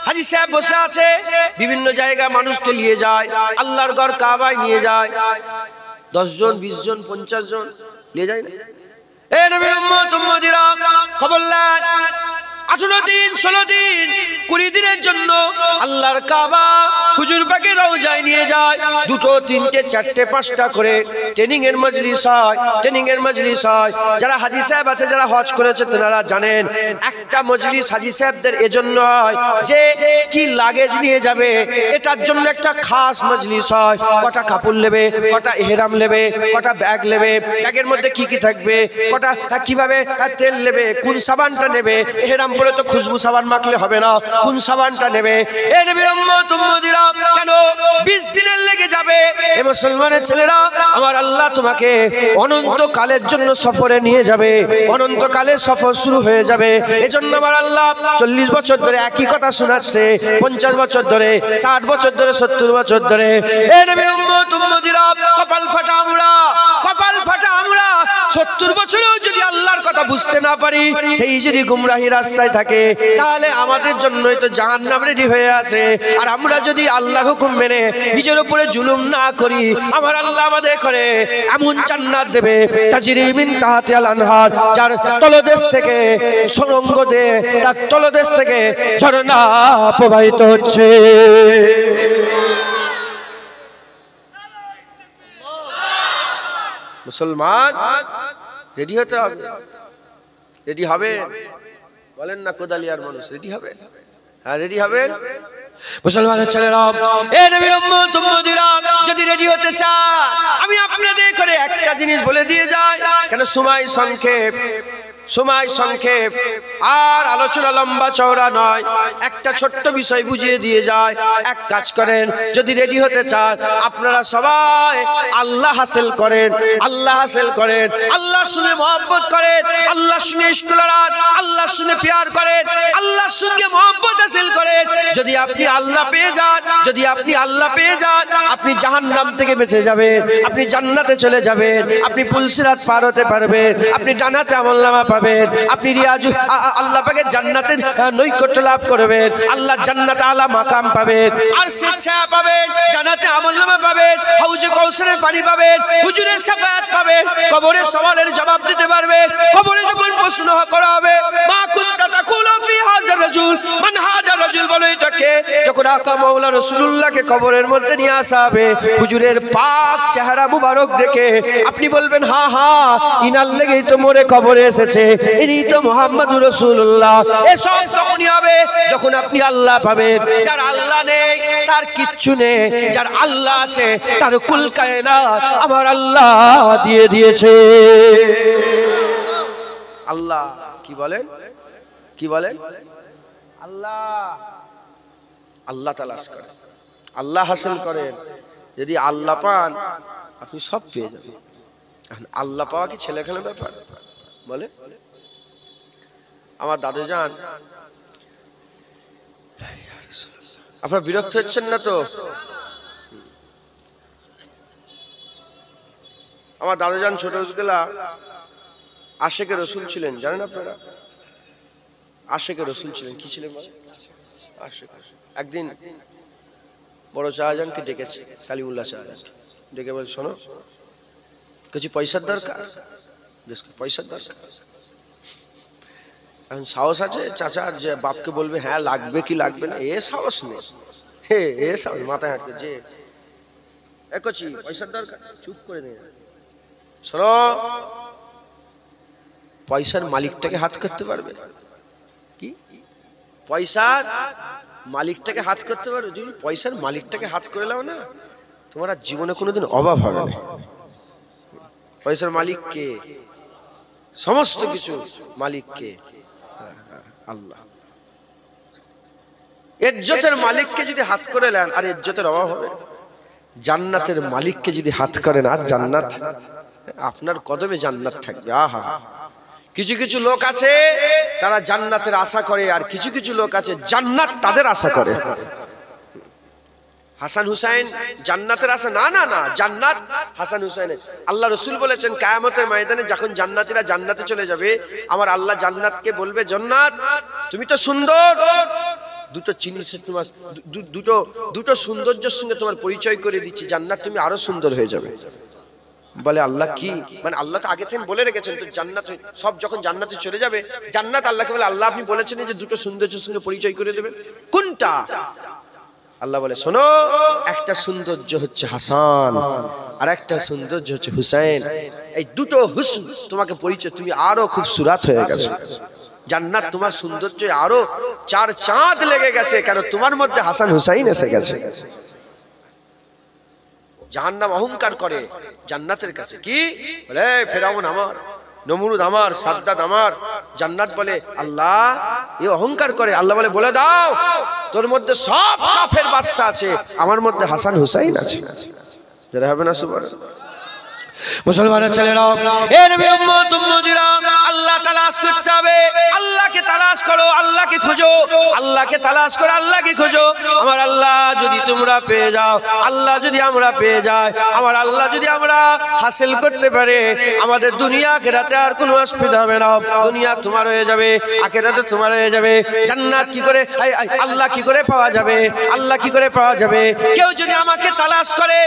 হাজী সাহেব বসে আছে, বিভিন্ন জায়গায় মানুষকে নিয়ে যায়, আল্লাহর ঘর কাবায় নিয়ে যায়। 10 জন 20 জন 50 জন নিয়ে যায় না? এ নবীর উম্মত উম্মতিরা, খবর নেন, 18 দিন 16 দিন 20 দিনের জন্য আল্লাহর কাবা হুজুর পাকের রওজায় নিয়ে যায়। 2টো 3টে 4টে 5টা করে ট্রেনিং এর মজলিস হয়, ট্রেনিং এর মজলিস হয়। যারা হাজী সাহেব আছে, যারা হজ করেছে, তারা জানেন একটা মজলিস হাজী সাহেবদের এজন্য হয় যে কি লাগেজ নিয়ে যাবে এটার জন্য একটা খাস মজলিস হয়। কটা কাপড় নেবে, কটা ইহরাম নেবে, কটা ব্যাগ নেবে, ব্যাগের মধ্যে কি কি থাকবে, কটা কিভাবে তেল নেবে, কোন সাবানটা নেবে, ইহরাম পরে তো খুশবু সাবান মাখলে হবে না, কোন সাবানটা নেবে। এ নবীর উম্মত উম্মতিরা, কেন 20 দিনের লেগে যাবে? এ মুসলমানের ছেলেরা, আমার আল্লাহ তোমাকে অনন্তকালের জন্য সফরে নিয়ে যাবে, অনন্তকালের সফর শুরু হয়ে যাবে। এজন্য আমার আল্লাহ 40 বছর ধরে একই কথা শোনাচ্ছে, 50 বছর ধরে, 60 বছর ধরে, 70 বছর ধরে। এ নবীর উম্মত উম্মতিরা, কপাল ফাটা আমরা, কপাল ফাটা আমরা। 70 বছরেও যদি আল্লাহর কথা বুঝতে না পারি, সেই যদি গুমরাহি রাস্তায় থাকে, তাহলে আমাদের জন্যই তো জাহান্নাম রেডি হয়ে আছে। আর আমরা যদি আল্লাহ হুকুম মেনে নিজের উপরে জুলুম না করি, আমার আল্লাহ আমাদের করে এমন জান্নাত দেবে, তাজরি মিন তাহতিহাল আনহার, যার তলদেশ থেকে সুড়ঙ্গ দিয়ে, তার তলদেশ থেকে ঝর্ণা প্রবাহিত হচ্ছে। মুসলমান রেডি হতে হবে, রেডি হবে। বলেন না কোদালিয়ার মানুষ, রেডি হবে? হ্যাঁ, রেডি হবেন মুসলমানের ছেলেরা। এ নবীর উম্মত উম্মতিরা, যদি রেডি হতে চান, আমি আপনাদের করে একটা জিনিস বলে দিয়ে যাই, কেন সময় সংক্ষেপ, সময় সংক্ষেপ, আর আলোচনা লম্বা চওড়া নয়, একটা ছোট্ট বিষয় বুঝিয়ে দিয়ে যায়। এক কাজ করেন, যদি রেডি হতে চান আপনারা সবাই আল্লাহ হাসিল করেন, আল্লাহ হাসিল করেন, আল্লাহ শুনে মহব্বত করেন, আল্লাহ শুনে ইশক করেন, আল্লাহ শুনে প্যার করেন, আল্লাহ সঙ্গে মহব্বত হাসিল করেন। যদি আপনি আল্লাহ পেয়ে যান, যদি আপনি আল্লাহ পেয়ে যান, আপনি জাহান্নাম থেকে বেঁচে যাবেন, আপনি জান্নাতে চলে যাবেন, আপনি পুলসিরাত পার হতে পারবেন, আপনি জান্নাতে আমলনামা পাবেন, আপনি রিয়াজ আল্লাহ পাকের জান্নাতের নৈকট্য লাভ করবেন, আল্লাহ জান্নাতে আলা মাকাম পাবেন, আর শিক্ষা পাবেন, জান্নাতে আমলনামা পাবেন, হাউজে কাউসারের পানি পাবেন, হুজুরের শাফায়াত পাবেন, কবরে সওয়ালের জবাব দিতে পারবেন। কবরে যখন প্রশ্ন করা হবে, মা কুনতা তাকুলু ফি হাযা রাজুল, মান হাযা রাজুল, বলে এটাকে। যখন আকা মাওলা রাসূলুল্লাহকে কবরের মধ্যে নিয়ে আসা হবে, হুজুরের পাক চেহারা মুবারক দেখে আপনি বলবেন, হ্যাঁ হ্যাঁ, ইনার লেগেই তো মরে কবরে এসেছে, ইনি তো মুহাম্মদুর রাসূলুল্লাহ। এসব তখনই হবে যখন আপনি আল্লাহ পাবেন। যার আল্লাহ নেই তার কিচ্ছু নেই, যার আল্লাহ আছে তার কুল কায়নাত আমার আল্লাহ দিয়ে দিয়েছে। আল্লাহ কি বলেন, কি বলেন? আল্লাহ, আল্লাহ তালাশ করেন, আল্লাহ হাসিল করেন। যদি আল্লাহ পান আপনি সব পেয়ে যাবেন। আল্লাহ পাওয়া কি ছেলেখানে ব্যাপার? বলে আমার দাদু যান, আপনারা বিরক্ত হচ্ছেন না তো? আমার দাদু যান ছোটবেলা আশেকে রসুল ছিলেন, জানেন আপনারা? আশেকে রসুল ছিলেন। কি ছিলেন? একদিন বড় শাহজাহানকে ডেকেছে, কালিমুল্লাহ শাহজাহানকে ডেকে বলে, শোনো, কিছু পয়সার দরকার, পয়সার দরকার। এখন সাহস আছে চাচা যে বাপকে বলবে হ্যাঁ লাগবে কি লাগবে না, এ সাহস নেই। এ সাহস মাথায় হাঁটছে যে একছি পয়সার দরকার, চুপ করে নেই। শোনো, পয়সার মালিকটাকে হাত করতে পারবে? কি পয়সার মালিকটাকে হাত করতে পারবে? যদি পয়সার মালিকটাকে হাত করে নাও না, তোমার আর জীবনে কোনোদিন অভাব হবে না। পয়সার মালিক কে? সমস্ত কিছু মালিক কে? আল্লাহ। ইজ্জতের মালিককে যদি হাত করে নেন আর ইজ্জতের অভাব হবে। জান্নাতের মালিককে যদি হাত করেন আর জান্নাত, আপনার কদমে জান্নাত থাকবে। আহা, কিছু কিছু লোক আছে তারা জান্নাতের আশা করে, আর কিছু কিছু লোক আছে জান্নাত তাদের আশা করে। হাসান হুসাইন জান্নাতের আশা না, না না, জান্নাত হাসান হুসাইনের। আল্লাহ রসুল বলেছেন কিয়ামতের ময়দানে যখন জান্নাতীরা জান্নাতে চলে যাবে, আমার আল্লাহ জান্নাতকে বলবে, জান্নাত তুমি তো সুন্দর, দুটো জিনিসের তোমার দুটো সৌন্দর্যের সঙ্গে তোমার পরিচয় করে দিচ্ছি, জান্নাত তুমি আরো সুন্দর হয়ে যাবে। বলে আল্লাহ কি? মানে আল্লাহ তো আগে থেকে বলে রেখেছেন, তো জান্নাত সব যখন জান্নাতে চলে যাবে, জান্নাত আল্লাহকে বলে, আল্লাহ আপনি বলেছেন যে দুটো সৌন্দর্যের সঙ্গে পরিচয় করে দেবেন, কোনটা? আল্লাহ বলে, শোনো, একটা সৌন্দর্য হচ্ছে হাসান আর একটা সৌন্দর্য হচ্ছে হুসাইন। এই দুটো হুসন তোমাকে পরিচয়, তুমি আরো খুব সুরাত হয়ে গেছে। জান্নাত তোমার সৌন্দর্য আরো 4 চাঁদ লেগে গেছে, কেন তোমার মধ্যে হাসান হুসাইন এসে গেছে। জাহান্নাম অহংকার করে জান্নাতের কাছে, কি বলে? ফেরাউন আমার, নমরুদ আমার, সাদ্দাত আমার। জান্নাত বলে, আল্লাহ এ অহংকার করে। আল্লাহ বলে, বলে দাও, তোর মধ্যে সব কাফের বাদশা আছে, আমার মধ্যে হাসান হুসাইন আছে। যারা হবে না সুবহানাল্লাহ। মুসলমানের ছেলেরা, এ নবী উম্মত উম্মতিরা, আল্লাহ তালাশ করতে হবে। আল্লাহকে তালাশ করো, আল্লাহকে খোঁজো, আল্লাহকে তালাশ করো, আল্লাহকে খোঁজো। আমার আল্লাহ যদি তোমরা পেয়ে যাও, আল্লাহ যদি আমরা পেয়ে যাই, আমার আল্লাহ যদি আমরা হাসিল করতে পারে, আমাদের দুনিয়া আখিরাতে আর কোনো অসুবিধা হবে না। দুনিয়া তোমার হয়ে যাবে, আখিরাতে তোমার হয়ে যাবে। জান্নাত কি করে, আল্লাহ কি করে পাওয়া যাবে? আল্লাহ কি করে পাওয়া যাবে? কেউ যদি আমাকে তালাশ করে,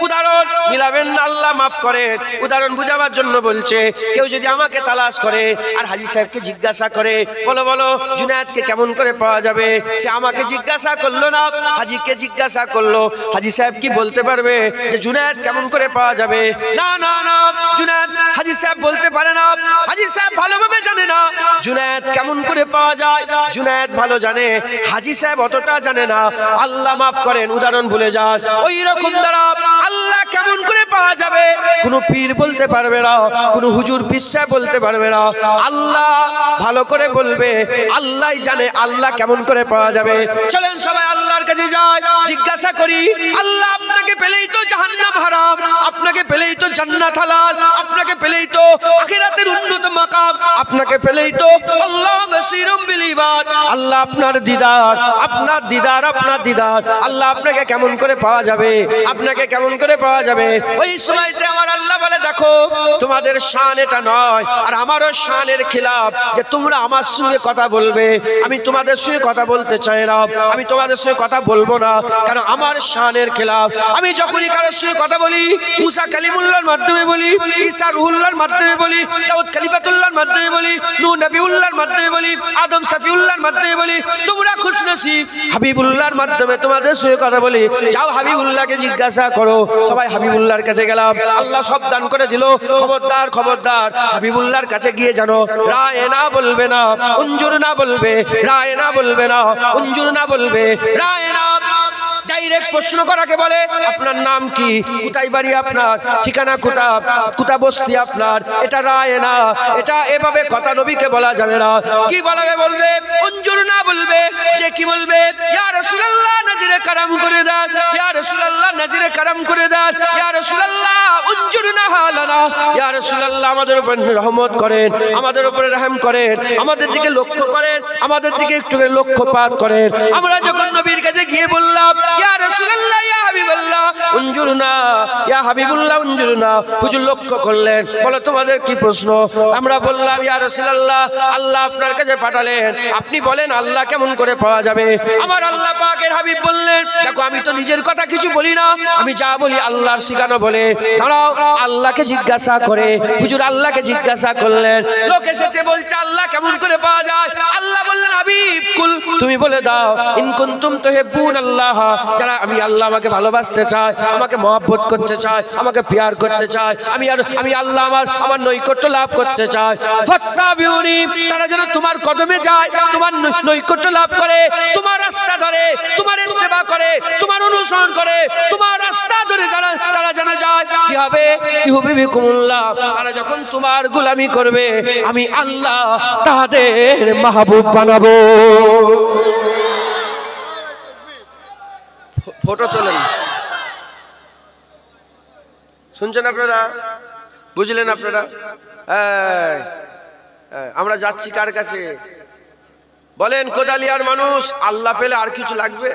উদাহরণ মিলাবেন না, আল্লাহ মাফ করে, উদাহরণ বুঝাবার জন্য বলছে, কেউ যদি আমাকে তালাশ করে আর হাজী সাহেবকে জিজ্ঞাসা করে, বলো বলো জুনায়েদকে কেমন করে পাওয়া যাবে, সে আমাকে জিজ্ঞাসা করলো না, হাজীকে জিজ্ঞাসা করলো, হাজী সাহেব কি বলতে পারবে যে জুনায়েদ কেমন করে পাওয়া যাবে? না না না, জুনায়েদ হাজী সাহেব বলতে পারে না। হাজী সাহেব ভালোভাবে জানে না জুনায়েদ কেমন করে পাওয়া যায়। জুনায়েদ ভালো জানে, হাজী সাহেব অতটা জানে না। আল্লাহ মাফ করেন, উদাহরণ ভুলে যান। ওই রকম দ্বারা আল্লাহ কেমন করে পাওয়া যাবে কোনো পীর বলতে পারবে না, কোনো হুজুর পিসা বলতে পারবে না। আল্লাহ ভালো করে বলবে, আল্লাহই জানে আল্লাহ কেমন করে পাওয়া যাবে। চলেন সবাই আল্লাহর কাছে যাই, জিজ্ঞাসা করি আল্লাহ আপনাকে পেলেই তো জাহান্নাম হারাম, আপনাকে পেলেই তো জান্নাত হালাল, আপনাকে পেলেই তো আখিরাতের উন্নত মাকাম, আপনাকে পেলেই তো আল্লাহ বাসীরুম বিল ইবাদ। আল্লাহ আপনার দিদার, আপনার দিদার, আপনার দিদার, আল্লাহ আপনাকে কেমন করে পাওয়া যাবে, আপনাকে কেমন করে পাওয়া যাবে। ওই সময়তে আমার আল্লাহ বলে দেখো তোমাদের শান এটা নয় আর আমারও শানের খিলাফ যে তোমরা আমার সঙ্গে কথা বলবে, আমি তোমাদের সঙ্গে কথা বলতে চাই না, আমি তোমাদের সঙ্গে কথা বলবো না, কারণ আমার শানের খিলাফ। আমি যখনই কারোর সঙ্গে কথা বলি, মুসা কালিমুল্লাহর মাধ্যমে বলি, ঈসা রুহুল্লাহর মাধ্যমে বলি, দাউদ খলিফাতুল্লাহর মাধ্যমে বলি, নূহ নবিউল্লাহর মাধ্যমে বলি, আদম সফিউল্লাহর মাধ্যমে বলি, তোমরা খুশনসিব হাবিবুল্লাহর মাধ্যমে তোমাদের সঙ্গে কথা বলি। যাও হাবিবুল্লাহকে জিজ্ঞাসা করো। সবাই হাবিবুল্লাহর কাছে গেলাম, আল্লাহ সব দান করে দিল। খবরদার খবরদার, হাবিবুল্লাহর কাছে গিয়ে জানো রায় না বলবে না, উঞ্জুর না বলবে, রায় না বলবে না, উঞ্জুর না বলবে, রায় না। ডাইরেক্ট প্রশ্ন করাকে বলে আপনার নাম কি, কোথায় বাড়ি আপনার, ঠিকানা কোথা বস্তি আপনার, এটা রায় না, এটা এভাবে কথা নবীকে বলা যাবে না। কি বলবে, বলবে উঞ্জুর না বলবে, যে কি বলবে ইয়া রাসূলুল্লাহ নজরে করম করে দেন, ইয়া রাসূলুল্লাহ নজরে করম করে দেন, ইয়া রাসূলুল্লাহ উঞ্জুর না হালানা, ইয়া রাসূলুল্লাহ আমাদের উপর রহমত করেন, আমাদের উপরে রহম করেন, আমাদের দিকে লক্ষ্য করেন, আমাদের দিকে একটু লক্ষ্যপাত করেন। আমরা যখন নবীর কাছে গিয়ে বললাম ইয়া রাসূলুল্লাহ ইয়া হাবিবাল্লাহ উনজুরনা, ইয়া হাবিবুল্লাহ উনজুরনা, হুজুর লক্ষ্য করলেন, বলো তোমাদের কি প্রশ্ন? আমরা বললাম ইয়া রাসূলুল্লাহ আল্লাহ আপনার কাছে পাঠালেন, আপনি বলেন আল্লাহ কেমন করে পাওয়া যাবে। আমার আল্লাহ পাকের হাবিব বললেন দেখো আমি তো নিজের কথা কিছু বলি না, আমি যা বলি আল্লাহর শিখানো বলে। দাঁড়াও, আল্লাহকে জিজ্ঞাসা করে, হুজুর আল্লাহকে জিজ্ঞাসা করলেন, লোক এসেছে বলছে আল্লাহ কেমন করে পাওয়া যায়। আল্লাহ বললেন হাবিব কুল, তুমি বলে দাও ইন কুনতুম তুহিব্বুন আল্লাহ, যারা আমি আল্লাহ আমাকে ভালোবাসতে চাই, আমাকে মহব্বত করতে চাই, আমাকে প্যার করতে চাই, আমি আল্লাহ আমার নৈকট্য লাভ করতে চাই, ফাত্তাবিউনি, তারা যেন তোমার কদমে যায়, তোমার নৈকট্য লাভ করে, তোমার রাস্তা ধরে, তোমার ইত্তেবা করে, তোমার অনুসরণ করে, তোমার রাস্তা ধরে তারা জানা যায় কি হবে, ইউহিব্বুকুমুল্লাহ, তারা যখন তোমার গোলামি করবে আমি আল্লাহ তাদের মাহবুব বানাবো। ফটো তোলেন, শুনছেন আপনারা, বুঝলেন আপনারা? আমরা যাচ্ছি কার কাছে বলেন? কোদালিয়ার মানুষ। আল্লাহ পেলে আর কিছু লাগবে?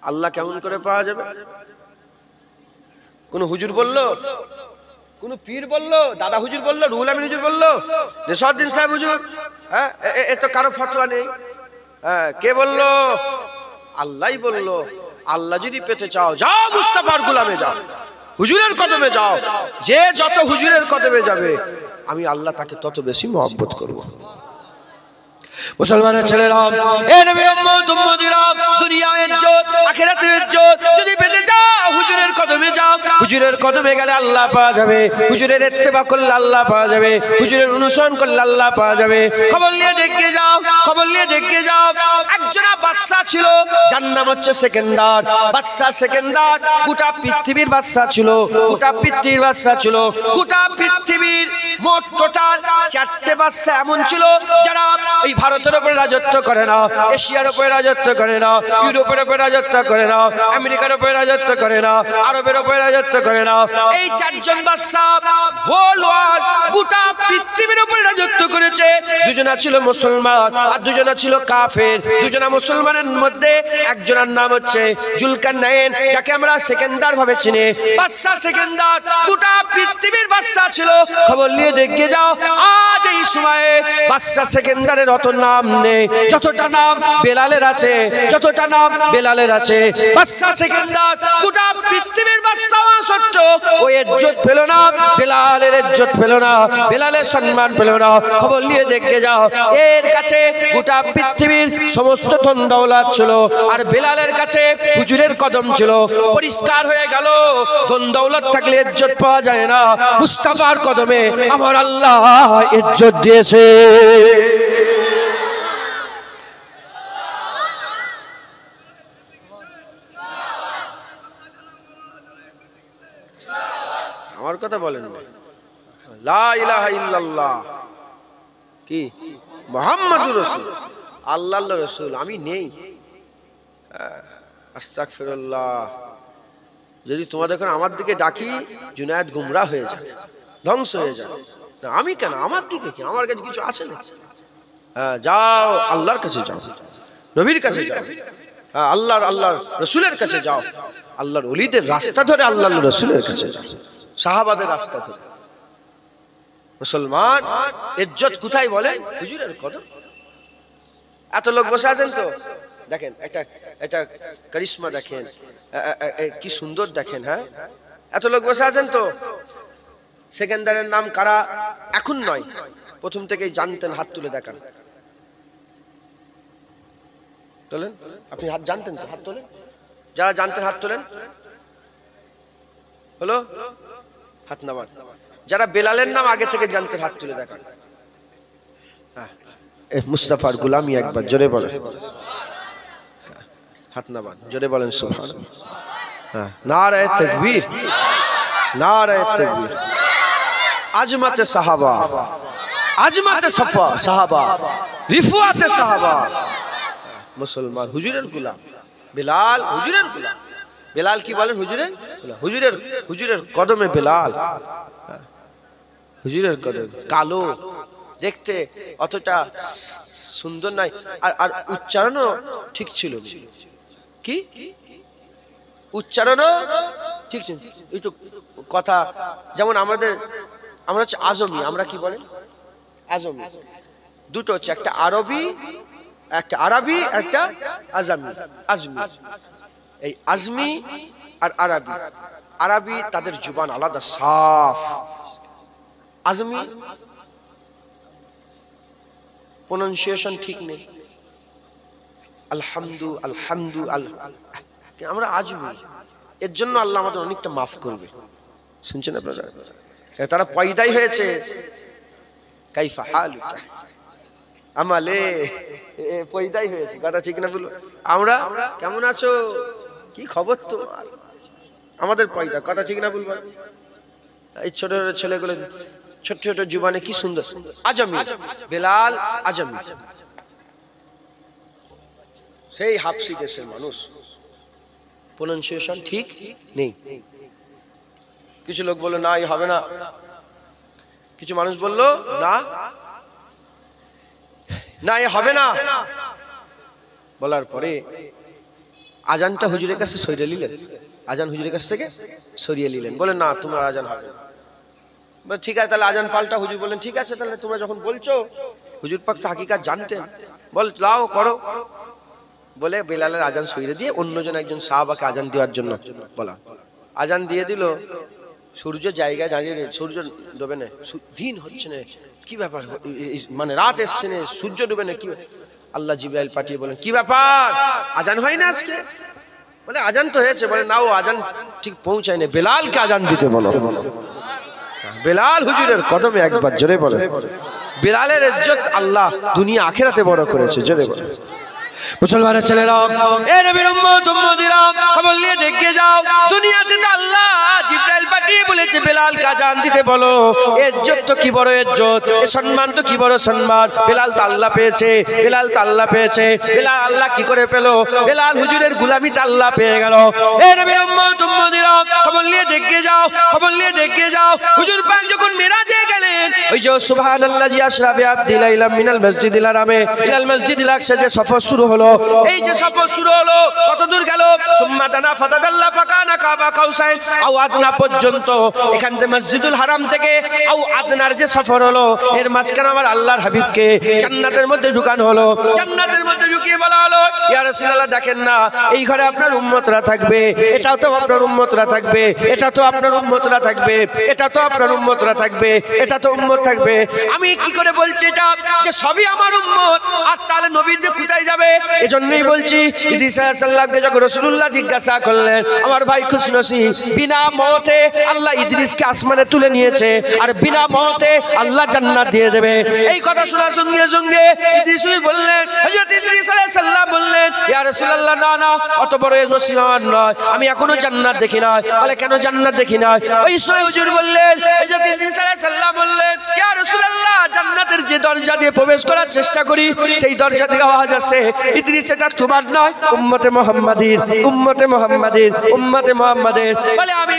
আল্লাহ কেমন করে পাওয়া যাবে? কোন হুজুর বললো, কোন পীর বললো, দাদা হুজুর বললো, রুহুল আমিন হুজুর বললো, নেসারউদ্দিন সাহেব হুজুর, হ্যাঁ এ তো কারো ফতোয়া নেই। কে বললো? আল্লাহই বললো। আল্লাহ যদি পেতে চাও যাও মুস্তাফার গোলামে যাও, হুজুরের কদমে যাও। যে যত হুজুরের কদমে যাবে আমি আল্লাহ তাকে তত বেশি মহব্বত করব। মুসলমানের ছেলেরা, এ নবী উম্মত উম্মতিরা, দুনিয়ার ইজ্জত আখিরাতের ইজ্জত যদি পেতে চাও হুজুরের কদমে যাও। হুজুরের কদমে গেলে আল্লাহ পাওয়া যাবে, হুজুরের ইত্তেবা করলে আল্লাহ পাওয়া যাবে, হুজুরের অনুসরণ করলে আল্লাহ পাওয়া যাবে। খবর নিয়ে দেখে যাও, খবর নিয়ে দেখে যাও। একজনা বাদশা ছিল, যার নাম হচ্ছে সেকেন্দার। বাদশা সেকেন্দার গোটা পৃথিবীর বাদশা ছিল, গোটা পৃথিবীর বাদশা ছিল। গোটা পৃথিবীর মোট টোটাল 4টে বাদশা এমন ছিল যারা ওই ভারতের উপরে রাজত্ব করে না, এশিয়ার উপরে রাজত্ব করে না, ইউরোপের উপরে রাজত্ব করে না, আমেরিকার উপরে রাজত্ব করে না, আরবের উপরে রাজত্ব করে না। এই 4জন বাদশা হোল ওয়ার্ল্ড গোটা পৃথিবীর উপরে রাজত্ব করেছে। দুজনা ছিল মুসলমান আর দুজনা ছিল কাফের। দুজনা মুসলমানের মধ্যে একজনের নাম হচ্ছে জুলকারনাইন, যাকে আমরা সেকেন্দার ভাবে চিনি। বাদশা সেকেন্দার গোটা পৃথিবীর বাদশা ছিল। খবর নিয়ে দেখে যাও, আজ এই সময়ে বাদশা সেকেন্দারের অত নাম নেই যতটা নাম বেলালের আছে, যতটা নাম বেলালের আছে। বাদশা সেকেন্দার গোটা পৃথিবীর বাদশা সত্য ও ইজ্জত পেল না, বেলালের ইজ্জত পেল না, বেলালের সম্মান পেল না। খবর নিয়ে দেখে যাও, এর কাছে গোটা পৃথিবীর সমস্ত ধন দৌলত ছিল আর বেলালের কাছে হুজুরের কদম ছিল। পরিষ্কার হয়ে গেল, ধন দৌলত থাকলে ইজ্জত পাওয়া যায় না, মুস্তাফার কদমে আমার আল্লাহ ইজ্জত দিয়েছে। আমার কথা বলেন না। লা ইলাহা ইল্লাল্লাহ কি মুহাম্মাদুর রাসূল, আল্লাহর রাসূল আমি নেই। আস্তাগফিরুল্লাহ। যদি তোমাদের এখন আমার দিকে ডাকি জুনায়েদ গুমরাহ হয়ে যায়, ধ্বংস হয়ে যায়। না আমি কেন, আমার দিকে কি, আমার কাছে কিছু আছে না? যাও আল্লাহর কাছে যাও, নবীর কাছে যাও, আল্লাহর রসুলের কাছে যাও, আল্লাহর ওলিদের রাস্তা ধরে আল্লাহর রসুলের কাছে যাও, সাহাবাদের রাস্তা ধরে। মুসলমান ইজ্জত কোথায় বলেন? হুজুরের কদম। এত লোক বসে আছেন তো দেখেন, একটা কারিশমা দেখেন, কি সুন্দর দেখেন। হ্যাঁ, এত লোক বসে আছেন তো, সেকেন্দারের নাম কারা এখন নয়, প্রথম থেকেই জানতেন, হাত তুলে দেখান। তোলেন, আপনি হাত জানতেন তো, হাত তোলেন। যারা জানতেন হাত তোলেন। হলো, হাত নামান। যারা বেলালের নাম আগে থেকে জানতেন হাত তুলে দেখান। মুস্তাফার গোলামি একবার জোরে বলেন, হাত নামান, জোরে বলেন সুবহানাল্লাহ। নারায়ে তাকবীর, নারায়ে তাকবীর। আজমাতে সাহাবা, আজমাতে সাহাবা, রিফাতে সাহাবা। মুসলমান হুজুরের গোলাম বেলাল, হুজুরের গোলাম বেলাল। কি বলেন? হুজুরের কদমে বেলাল, হুজুরের কদমে। কালো দেখতে, অতটা সুন্দর নাই, আর উচ্চারণও ঠিক ছিল। কি উচ্চারণও ঠিক ছিল। একটু কথা, যেমন আমরা হচ্ছে আজমি, আমরা কি বলেন? আজমি। দুটো হচ্ছে, একটা আরবি, একটা আরবি, একটা আজমি। এই আজমি আর আরবি, আরবি তাদের জুবান আলাদা, সাফ। আজমি প্রনাউন্সিয়েশন ঠিক নেই। আলহামদু আমরা আজমি। এর জন্য আল্লাহ আমাদের অনেকটা মাফ করবে। শুনছেন আপনারা? তারা পয়দাই হয়েছে কাইফা হালুকা আমালে, পয়দাই হয়েছে। কথা ঠিক না বলবো? আমরা কেমন আছো, কি খবর তোমার, আমাদের পয়দা। কথা ঠিক না বলবো? এই ছোট ছোট ছেলেগুলো ছোট ছোট জীবনে কি সুন্দর। আজমি বেলাল, আজমি, সেই হাফসি দেশের মানুষ, প্রনাউন্সিয়েশন ঠিক নেই। কিছু লোক বললো না, হবে না। কিছু মানুষ বললো না, এ হবে না। বলার পরে আজানটা হুজুরের কাছে সরিয়ে নিলেন, আজান হুজুরের কাছ থেকে সরিয়ে নিলেন, বলেন না তোমার আজান হবে না। ঠিক আছে, তাহলে আজান পাল্টা। হুজুর বললেন ঠিক আছে, তাহলে তোমরা যখন বলছো, হুজুর পাক তো হাকিকাত জানতেন, বল লাও করো। বলে বেলালের আজান সরিয়ে দিয়ে অন্যজন একজন সাহাবাকে আজান দেওয়ার জন্য বলা। আজান দিয়ে দিল। সূর্য জায়গায় দাঁড়িয়ে, সূর্য ডোবে না, দিন হচ্ছে না, কি ব্যাপার, মানে রাত এসছে না, সূর্য ডুবে না, কি? আল্লাহ জিবরাইল পাঠিয়ে বলেন কি ব্যাপার, আজান হয় না আজকে? বলে আজান তো হয়েছে। বলে না, ও আজান ঠিক পৌঁছায় না, বেলালকে আজান দিতে বলো। বেলাল হুজুরের কদমে একবার জোরে বলে। বেলালের ইজ্জত আল্লাহ দুনিয়া আখিরাতে বড় করেছে, জোরে বলে। মুসলমানের ছেলেরা, এ নবীর উম্মত উম্মতিরা, খবর নিয়ে দেখে যাও, দুনিয়াতে তো আল্লাহ জিবরাইল পাঠিয়ে বলেছে বেলালকে আজান দিতে বলো। ইজ্জত তো কি বড় ইজ্জত, এ সম্মান তো কি বড় সম্মান। বেলাল তো আল্লাহ পেয়েছে, বেলাল তো আল্লাহ পেয়েছে। বেলাল আল্লাহ কি করে পেল? বেলাল হুজুরের গোলামি তো আল্লাহ পেয়ে গেল। এ নবীর উম্মত উম্মতিরা, খবর নিয়ে দেখে যাও, খবর নিয়ে দেখে যাও। হুজুর পাক যখন মিরাজে গেলেন, ওই যে সুবহানাল্লাহি আশরাফি আবদি লাইলা মিনাল মসজিদিল হারামে ইলাল মসজিদিল আকসা, যে সফর শুরু হলো, এই যে সফর শুরু হলো, কত দূর গেল? সুম্মা দানা ফাতাদাল্লা ফাকানা কাবা কাউসাইন আও আদনা পর্যন্ত। এখান থেকে মসজিদুল হারাম থেকে আও আদনার যে সফর হলো, এর মাঝখানে আমার আল্লাহর হাবিবকে জান্নাতের মধ্যে ঢুকানো হলো। জান্নাতের মধ্যে ঢুকিয়ে বলা হলো, ইয়া রাসূলুল্লাহ দেখেন না, এই ঘরে আপনার উম্মতরা থাকবে, এটাও তো আপনার উম্মতরা থাকবে, এটা তো আপনার উম্মতরা থাকবে, এটা তো আপনার উম্মতরা থাকবে, এটা তো উম্মত থাকবে। আমি কি করে বলছি এটা যে সবই আমার উম্মত? আর তাহলে নবীদের কোথায় যাবে? এজন্যই বলছি, ইদ্রিস আলাইহিস সালামকে যখন রাসূলুল্লাহ জিজ্ঞাসা করলেন, আমার ভাই খুশনসিব, বিনা মওতে আল্লাহ ইদ্রিসকে আসমানে তুলে নিয়েছে, আর বিনা মওতে আল্লাহ জান্নাত দিয়ে দেবে। এই কথা শোনার সঙ্গে সঙ্গে ইদ্রিসই বললেন, হযরত ইদ্রিস আলাইহিস সাল্লাম বললেন, ইয়া রাসূলুল্লাহ, না না, অত বড় নসিব আমার নয়, আমি এখনো জান্নাত দেখি না। বলে, কেন জান্নাত দেখি না? ওই সময় হুজুর বললেন, হযরত ইদ্রিস আলাইহিস সালাম বললেন, ইয়া রাসূলুল্লাহ, জান্নাতের যে দরজা দিয়ে প্রবেশ করার চেষ্টা করি, সেই দরজা থেকে আওয়াজ আসে, ইদ্রিস এটা তোমার নয়, উম্মতে মুহাম্মাদির, উম্মতে মুহাম্মাদির, উম্মতে মুহাম্মাদের। বলে, আমি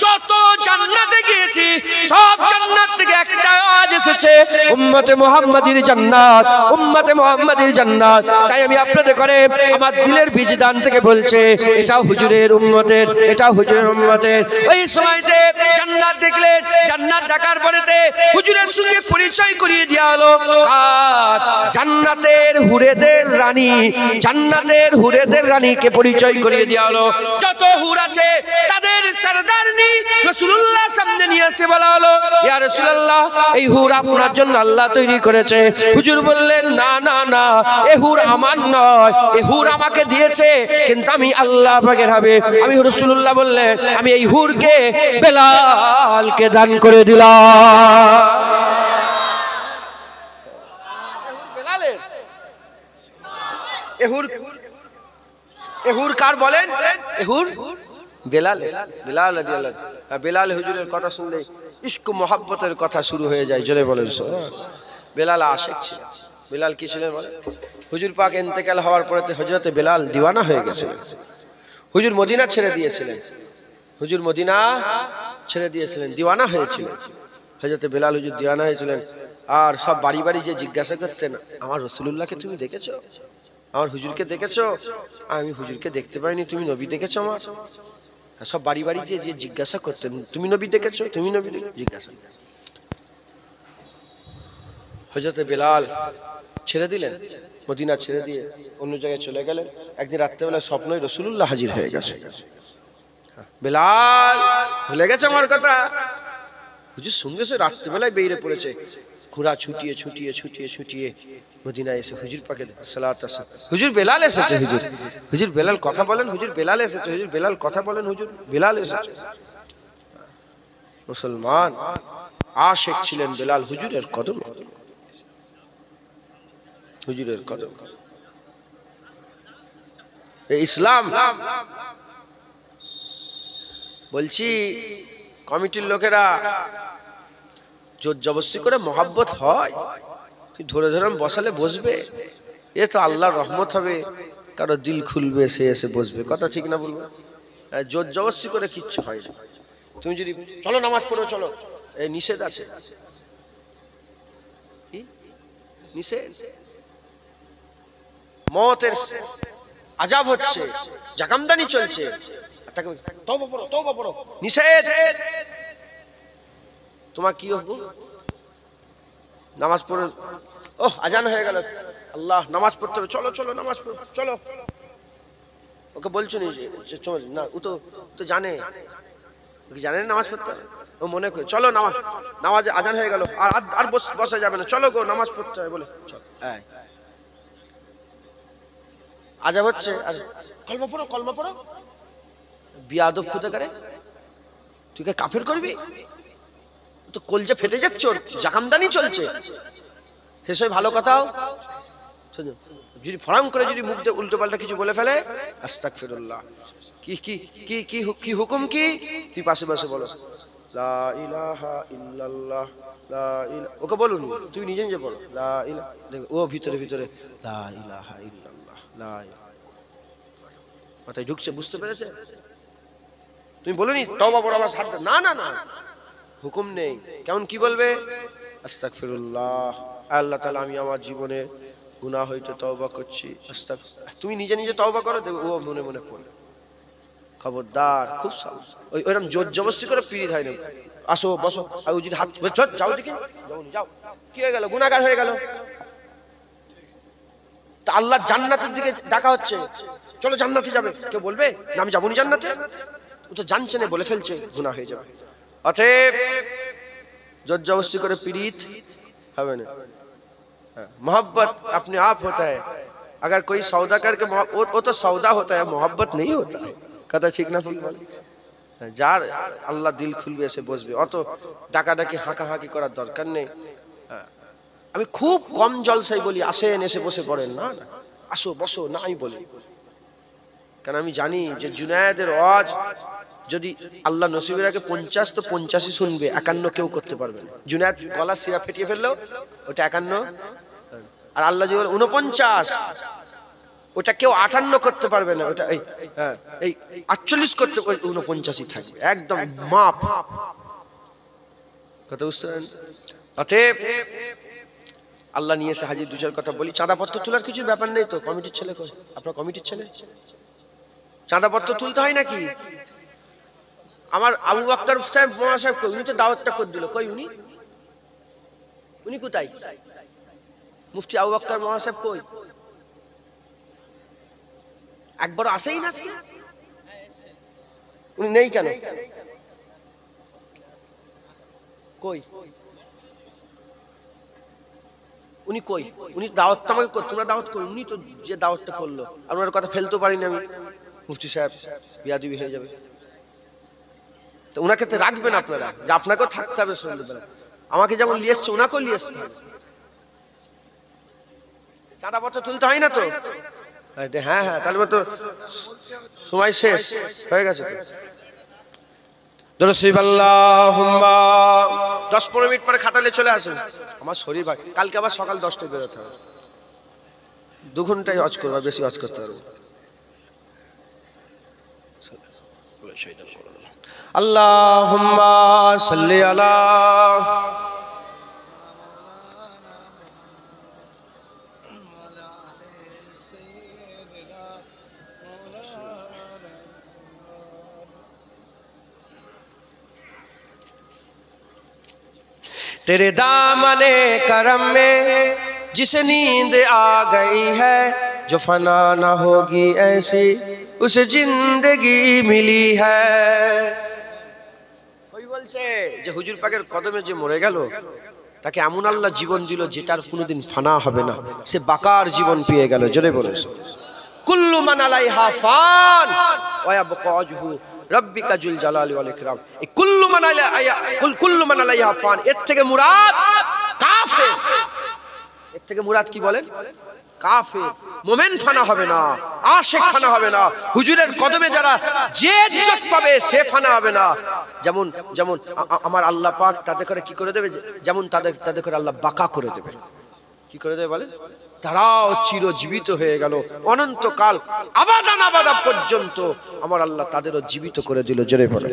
যত জান্নাতে গিয়েছি সব জান্নাত থেকে একটা আওয়াজ এসেছে, উম্মতে মুহাম্মাদির জান্নাত, উম্মতে মুহাম্মাদির জান্নাত। তাই আমি আপনাদের করে আমার দিলের বিজদান থেকে বলছে, এটাও হুজুরের উম্মতের, এটাও হুজুরের উম্মতের। ওই সময়তে জান্নাত দেখলেন, জান্নাত দেখার পরেতে হুজুরের সঙ্গে পরিচয় করিয়ে দেওয়া হলো কার? জান্নাতের হুরেদের রানী, জান্নাতের হুরেদের রানীকে পরিচয় করিয়ে দেওয়া হলো। যত হুর আছে তাদের সরদারনি রাসূলুল্লাহ সামনে নিয়ে এসে বলা হলো, ইয়া রাসূলুল্লাহ, এই হুর আপনার জন্য আল্লাহ তৈরি করেছে। হুজুর বললেন, না না না, এই হুর আমার নয়, এই হুর আমাকে দিয়েছে, কিন্তু আমি আল্লাহ পাকের হবে। আমি রাসূলুল্লাহ বললেন, আমি এই হুরকে বেলালকে দান করে দিলাম। বেলালের এহুর কার বলেন? এহুর বেলাল, বেলাল রাদিয়াল্লাহু আনহু। বেলাল হুজুরের কথা শুনলে ইশক মোহাব্বতের কথা শুরু হয়ে যায়। জোরে বলেন। বেলাল আশিক ছিল। বেলাল কি ছিলেন বলেন? হুজুর পাক ইন্তেকাল হওয়ার পরে হযরতে বেলাল দিওয়ানা হয়ে গেছিলেন। হুজুর মদিনা ছেড়ে দিয়েছিলেন, হুজুর মদিনা ছেড়ে দিয়েছিলেন, দিওয়ানা হয়েছিলেন। হযরতে বেলাল হুজুর দিওয়ানা হয়েছিলেন। আর সব বাড়ি বাড়ি যে জিজ্ঞাসা করতেন, আমার রাসূলুল্লাহকে তুমি দেখেছো? আমার হুজুরকে দেখেছো? আমি হুজুরকে দেখতে পাইনি, তুমি নবী দেখেছো আমার? সব বাড়ি বাড়িতে যে জিজ্ঞাসা করতেন, তুমি নবী দেখেছো, তুমি নবী জিজ্ঞাসা। হযরতে বেলাল ছেড়ে দিলেন, মদিনা ছেড়ে দিয়ে অন্য জায়গায় চলে গেলেন। একদিন রাত্রেবেলা স্বপ্নই রাসূলুল্লাহ হাজির হয়ে গেছে। বেলাল ভুলে গেছে আমার কথা? হুজুর সঙ্গে সে রাত্রেবেলায় বেরিয়ে পড়েছে, ঘোড়া ছুটিয়ে ছুটিয়ে ছুটিয়ে ছুটিয়ে মদিনায় এসে হুজুর পাকে সালাত আসসালাম। হুজুর বেলাল এসেছে, হুজুর, হুজুর বেলাল কথা বলেন, হুজুর বেলাল এসেছে, হুজুর বেলাল কথা বলেন, হুজুর বেলাল এসেছে। মুসলমান আশিক ছিলেন বেলাল হুজুরের কদম, হুজুরের কদম। ইসলাম বলছি, কমিটির লোকেরা জোর জবরদস্তি করে মহাব্বত হয়, তুই ধরে ধরে বসালে বসবে, এ তো আল্লাহর রহমত হবে, কারো দিল খুলবে, সে এসে বসবে। কথা ঠিক না বলবো? জোর জবরদস্তি করে কিচ্ছু হয় না। তুমি যদি চলো নামাজ পড়ো, চলো, এই নিষেধ আছে, নিষেধ। মতের আযাব হচ্ছে, জাকামদানি চলছে, তওবা পড়ো, তওবা পড়ো, নিষেধ। তোমার কি হুকুম? নামাজ পড়ো, ওহ আজান হয়ে গেল, আল্লাহ, নামাজ পড়তে হবে, চলো চলো নামাজ পড়ো, চলো। ওকে বলছো না, ও তো জানে, ওকে জানে নামাজ পড়তে হবে, ও মনে করে চলো নামাজ, নামাজ আজান হয়ে গেল, আর বসা যাবে না, চলো গো নামাজ পড়তে হবে বলে চলো। আজাব হচ্ছে, কলমা পড়ো, কলমা পড়ো। বিয়াদব কোথাকারে, তুই কে কাফের করবি? তো কলজে ফেটে যাচ্ছে, জাকামদানি চলছে, শেষ হয় ভালো কথাও। যদি ফরাম করে যদি মুখ দিয়ে উল্টো পাল্টা কিছু বলে ফেলে, আস্তাগফিরুল্লাহ, কি কি কি কি কি হুকুম কি? তুই পাশে পাশে বলো, লা ইলাহা ইল্লাল্লাহ, লা ইলাহা, ওকে বলুন, তুই নিজে নিজে বলো, লা ইলাহা, ও ভিতরে ভিতরে লা ইলাহা ইল্লাল্লাহ, লা ইলাহা, মাথায় ঢুকছে, বুঝতে পেরেছে? তুমি বলুনি তওবা পড়ো, আমার সাথে, না না না, হুকুম নেই। কেমন কি বলবে? আস্তাগফিরুল্লাহ, আল্লাহ তাআলা, আমি আমার জীবনে গুনাহ হইতে তওবা করছি, তুমি নিজে নিজে তওবা করো, ও মনে মনে পড়ে। খবরদার, খুব সাবধান, ওইরকম জোর জবরদস্তি করে পিরিত হয় না। আসো বসো, আর যদি হাত যাও, দেখি যাও, কি হয়ে গেল? গুনাহগার হয়ে গেল। তা আল্লাহ জান্নাতের দিকে ডাকা হচ্ছে, চলো জান্নাতে যাবে, কেউ বলবে না আমি যাবো না জান্নাতে? ও তো জানছে না, বলে ফেলছে, গুনাহ হয়ে যাবে। অতএব জোর জবরদস্তি করে पीड़ित হবে না। मोहब्बत अपने आप होता है। अगर कोई सौदा करके वो तो सौदा होता है, मोहब्बत नहीं होता है। কথা ঠিক না? যার আল্লাহ দিল খুলবে এসে বসবে, অত ডাকাডাকি হাঁকাহাঁকি করার দরকার নেই। আমি খুব কম জলসাই বলি, আসেন এসে বসে পড়েন, না না, আসো বসো, না আমি বলি, কারণ আমি জানি যে জুনায়েদের ওয়াজ যদি আল্লাহ নসিবে রাখে 50 তো 50ই শুনবে, 51 কেউ করতে পারবে না। জুনায়েদ গলা শিরা ফেটিয়ে ফেললো, ওটা 51, আর আল্লাহ যদি বলে 49, ওটা কেউ 58 করতে পারবে না, ওটা এই 48 করতে, 49ই থাকবে, একদম মাপ। কথা বুঝতে পারেন? অতএব আল্লাহ নিয়ে এসে হাজির। দুজার কথা বলি, চাঁদাপত্র তোলার কিছু ব্যাপার নেই তো। কমিটির ছেলে কই? আপনার কমিটির ছেলে চাঁদাপত্র তুলতে হয় নাকি? আমার আবু বকর সাহেব মহাসাহেব কই? উনি তো দাওয়াতটা করে দিল, কই উনি? উনি কোথায়? মুফতি আবু বকর মহাসাহেব কই? একবার আসেই না আজকে, উনি নেই কেন? কই উনি? কই উনি? দাওয়াতটা আমাকে, তোমরা দাওয়াত করো, উনি তো যে দাওয়াতটা করলো, আপনার কথা ফেলতে পারিনি আমি। মুফতি সাহেব বিয়াদবি হয়ে যাবে, তো ওনাকে তো রাখবেন আপনারা, যে আপনাকেও থাকতে হবে সন্ধ্যেবেলা। আমাকে যেমন নিয়ে এসছে ওনাকেও নিয়ে আসতে হবে। চাঁদাপত্র তুলতে হয় না তো? হ্যাঁ হ্যাঁ, তাহলে তো সময় শেষ হয়ে গেছে তো। 10-15 মিনিট পরে খাতালে চলে আসুন। আমার শরীর ভাই, কালকে আবার সকাল 10টায় বেরোতে হবে, 2 ঘন্টায় হজ করবো, বেশি হজ করতে হবে। আল্লাহুম্মা সাল্লি আলা तेरे दामने करम में जिसे नींद आ गई है, जो फना ना होगी ऐसी उसे जिंदगी मिली है। कोई বলছে যে হুজুর পাকের কদমে যে মরে গেল, তাকে এমন আল্লাহ জীবন দিল যেটার কোনোদিন ফানা হবে না, সে বাকার জীবন পেয়ে গেল। জোরে বলুন, কুল্লু মান আলাইহা ফান ওয়া ইয়াবকা ওয়াজহু রাব্বিকা যুল জালালি ওয়াল ইকরাম। এই কুল্লু মান আলাইহা ফান, এর থেকে মুরাদ কাফের। এর থেকে মুরাদ কি বলেন? কাফের। মুমিন ফানা হবে না, আশিক ফানা হবে না, হুজুরের কদমে যারা যে ইজ্জত পাবে সে ফানা হবে না। যেমন যেমন আমার আল্লাহ পাক তাদের করে কি করে দেবে, যেমন তাদের করে আল্লাহ বাকা করে দেবে। কি করে দেবে বলেন? তারাও চিরজীবিত হয়ে গেল, অনন্তকাল আবাদান আবাদা পর্যন্ত আমার আল্লাহ তাদেরও জীবিত করে দিল। জোরে বলে,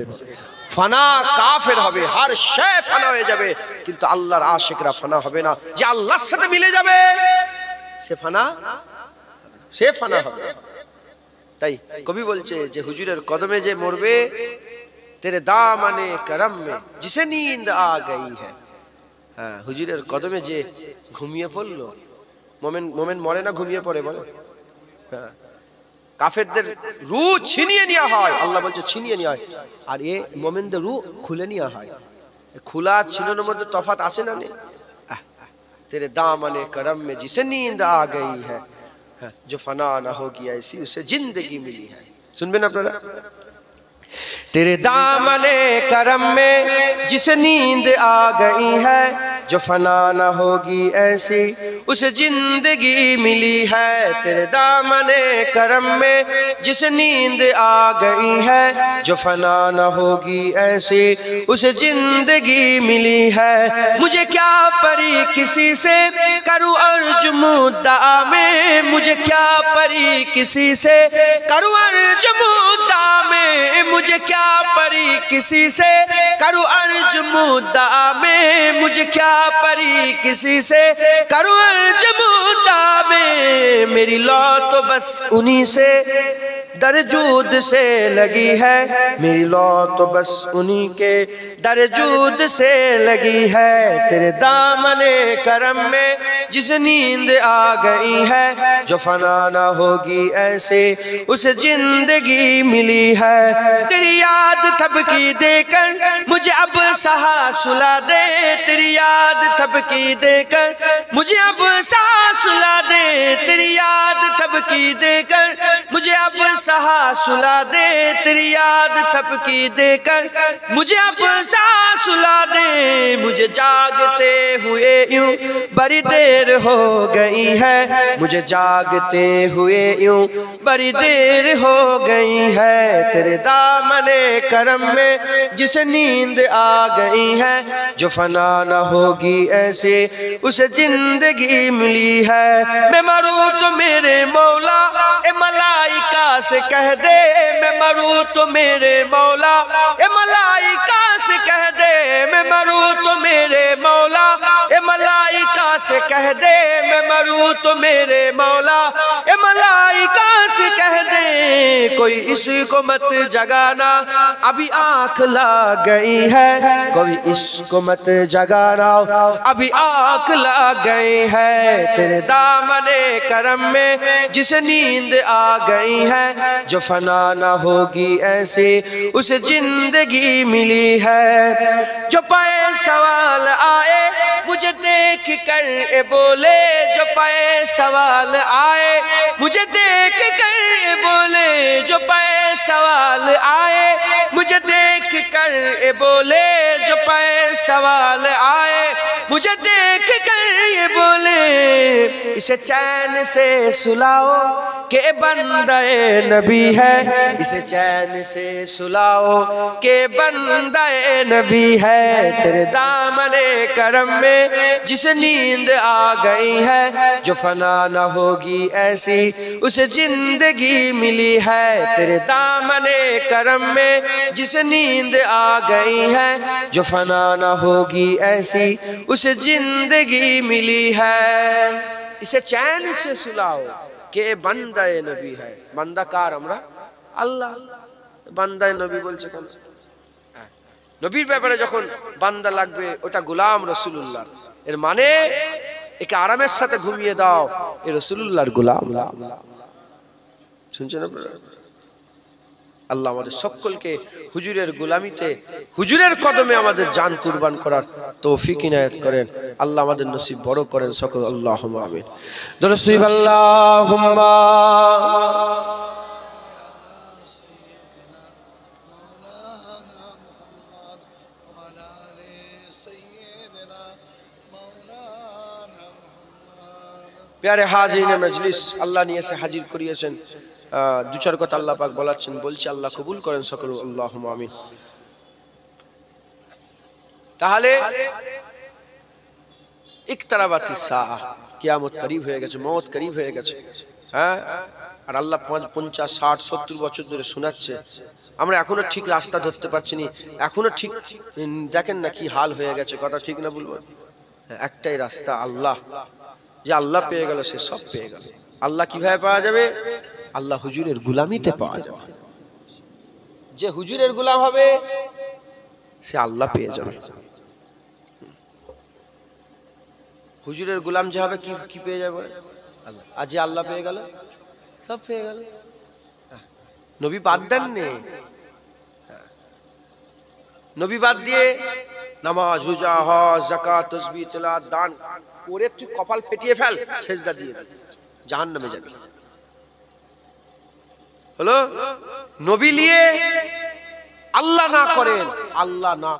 ফানা কাফের হবে, হার সে ফানা হয়ে যাবে, কিন্তু আল্লাহর আশিকরা ফানা হবে না। যে আল্লাহর সাথে মিলে যাবে সে ফানা হবে। তাই কবি বলছে যে হুজুরের কদমে যে মরবে, তেরে দামনে করম মে জিসে নীंद आ गई है। হ্যাঁ, হুজুরের কদমে যে ঘুমিয়ে পড়লো, মোমেন মরে না, ঘুমিয়ে পড়ে বলে। হ্যাঁ, কাফেরদের রূহ ছিনিয়ে নেওয়া হয়, আল্লাহ বলছে ছিনিয়ে নেওয়া হয়, আর এ মোমেনদের রূহ খুলে নেওয়া হয়। খোলা ছিনানোর মধ্যে তফাৎ আসে না? নেই। तेरे दामने करम में जिसे नींद आ गई है, जो फना ना होगी ऐसी उसे जिंदगी मिली है। सुनबेन আপনারা? तेरे दामने करम में जिसे नींद आ गई है, जो फना ना होगी ऐसी उसे जिंदगी मिली है। तेरे दामने करम में जिसे नींद आ गई है, जो फना ना होगी ऐसी उसे जिंदगी मिली है। मुझे क्या परी किसी से करूं अर्ज मुद्दा में, मुझे क्या परी किसी से करूं अर्ज मुद्दा में, मुझे क्या परी किसी से करूं अर्ज मुद्दा में, मुझे क्या परी किसी से करूं अर्ज मुद्दा में। मेरी लौ तो बस उन्हीं से दरजूद से लगी है, मेरी लौ तो बस उन्हीं के दरजूद से लगी है। तेरे दामने करम में जिस नींद आ गई है, जो फना ना होगी ऐसे उसे जिंदगी मिली है। तेरी याद थपकी देकर मुझे अब सहा सुला दे, तेरी याद थपकी देकर मुझे अब सहा सुला दे, तेरी याद थपकी देकर मुझे अब सहा सुला दे, तेरी याद थपकी देकर मुझे अफसा सुला दे। मुझे जागते हुए यूं बड़ी देर हो गई है, मुझे जागते हुए यूं बड़ी देर हो गई है। तेरे दामने करम में जिसे नींद आ गई है, जो फना न होगी ऐसे उसे जिंदगी मिली है। मैं मरूं तो मेरे मौला ए मलाइका से कह दे, मैं मरूं तो मेरे मौला ए मलाइका से कह दे, मैं मरूं तो मेरे मौला ए मलाइका से कह दे, मैं मरूं तो मेरे मौला ए मलाइका से कह दे। कोई इसको मत जगाना अभी आँख लग गई है, कोई इसको मत जगाना अभी आँख लग गई है। तेरे दामने करम में जिसे नींद आ गई है, जो फना न होगी ऐसे उसे जिंदगी मिली है। जो पाए सवाल आए मुझे देख कर ए बोले, जो पाए सवाल आए मुझे देख कर ए बोले, जो पाए सवाल आए मुझे देख कर ए बोले, जो पाए सवाल आए मुझे देख कर ये बोले। इसे चैन से सुलाओ कि बंदे नबी है, इसे चैन से सुलाओ कि बंदे नबी है। तेरे दामने करम में जिसे नींद आ गई है, जो फना न होगी ऐसी उसे जिंदगी मिली है। तेरे दामने करम में जिसे नींद आ गई है, जो फना न होगी ऐसी उसे जिंदगी मिली है। इसे चैन से सुलाओ कि बंदा नबी है। बंदा कार আমরা আল্লাহ, বান্দা নবী বলছে কেন? নবীর ব্যাপারে যখন বান্দা লাগবে ওটা গোলাম রাসূলুল্লাহ, এর মানে একে আরামের সাথে ঘুমিয়ে দাও, এ রাসূলুল্লাহর গোলাম। শুনছেন আপনারা? আল্লাহ আমাদের সকলকে হুজুরের গোলামিতে, হুজুরের কদমে আমাদের জান কুরবান করার তৌফিক ইনায়াত করেন। আল্লাহ আমাদের নসিব বড় করেন সকল। আল্লাহুম্মা আমিন। দরুদ শরীফ আল্লাহুম্মা প্যারে হাজিরিন মজলিস, আল্লাহ নিয়ে এসে হাজির করিয়েছেন। দু চার কথা আল্লাহ পাক বলাচ্ছেন, বলছি আল্লাহ কবুল করেন সকল। আল্লাহুম্মা আমিন। তাহলে ইকতারাবাতিস সাআ, কিয়ামত করিব হয়ে গেছে, মওত করিব হয়ে গেছে। হ্যাঁ, আর আল্লাহ 50, 60, 70 বছর ধরে শোনাচ্ছে। আমরা এখনো ঠিক রাস্তা ধরতে পারছি না, এখনো ঠিক দেখেন না কি হাল হয়ে গেছে। কথা ঠিক না বলবো? একটাই রাস্তা আল্লাহ। যে আল্লাহ পেয়ে গেল সে সব পেয়ে গেল। আল্লাহ কিভাবে পাওয়া যাবে? আল্লাহ হুজুরের গোলামিতে পাওয়া যাবে। যে হুজুরের গোলাম হবে সে আল্লাহ পেয়ে যাবে। হুজুরের গোলাম যে হবে কি পেয়ে যাবে? আল্লাহ। আর যে আল্লাহ পেয়ে গেল সব পেয়ে গেল। নবী বাদ দেননি, নবী বাদ দিয়ে নামাজ, রোজা, হজ, যাকাত, তাসবিহ, তিলাওয়াত, দান করে তুই কপাল ফেটিয়ে ফেল, সেজদা দিয়ে জাহান্নামে যাবি। হলো? নবী নিয়ে আল্লাহ না করেন, আল্লাহ না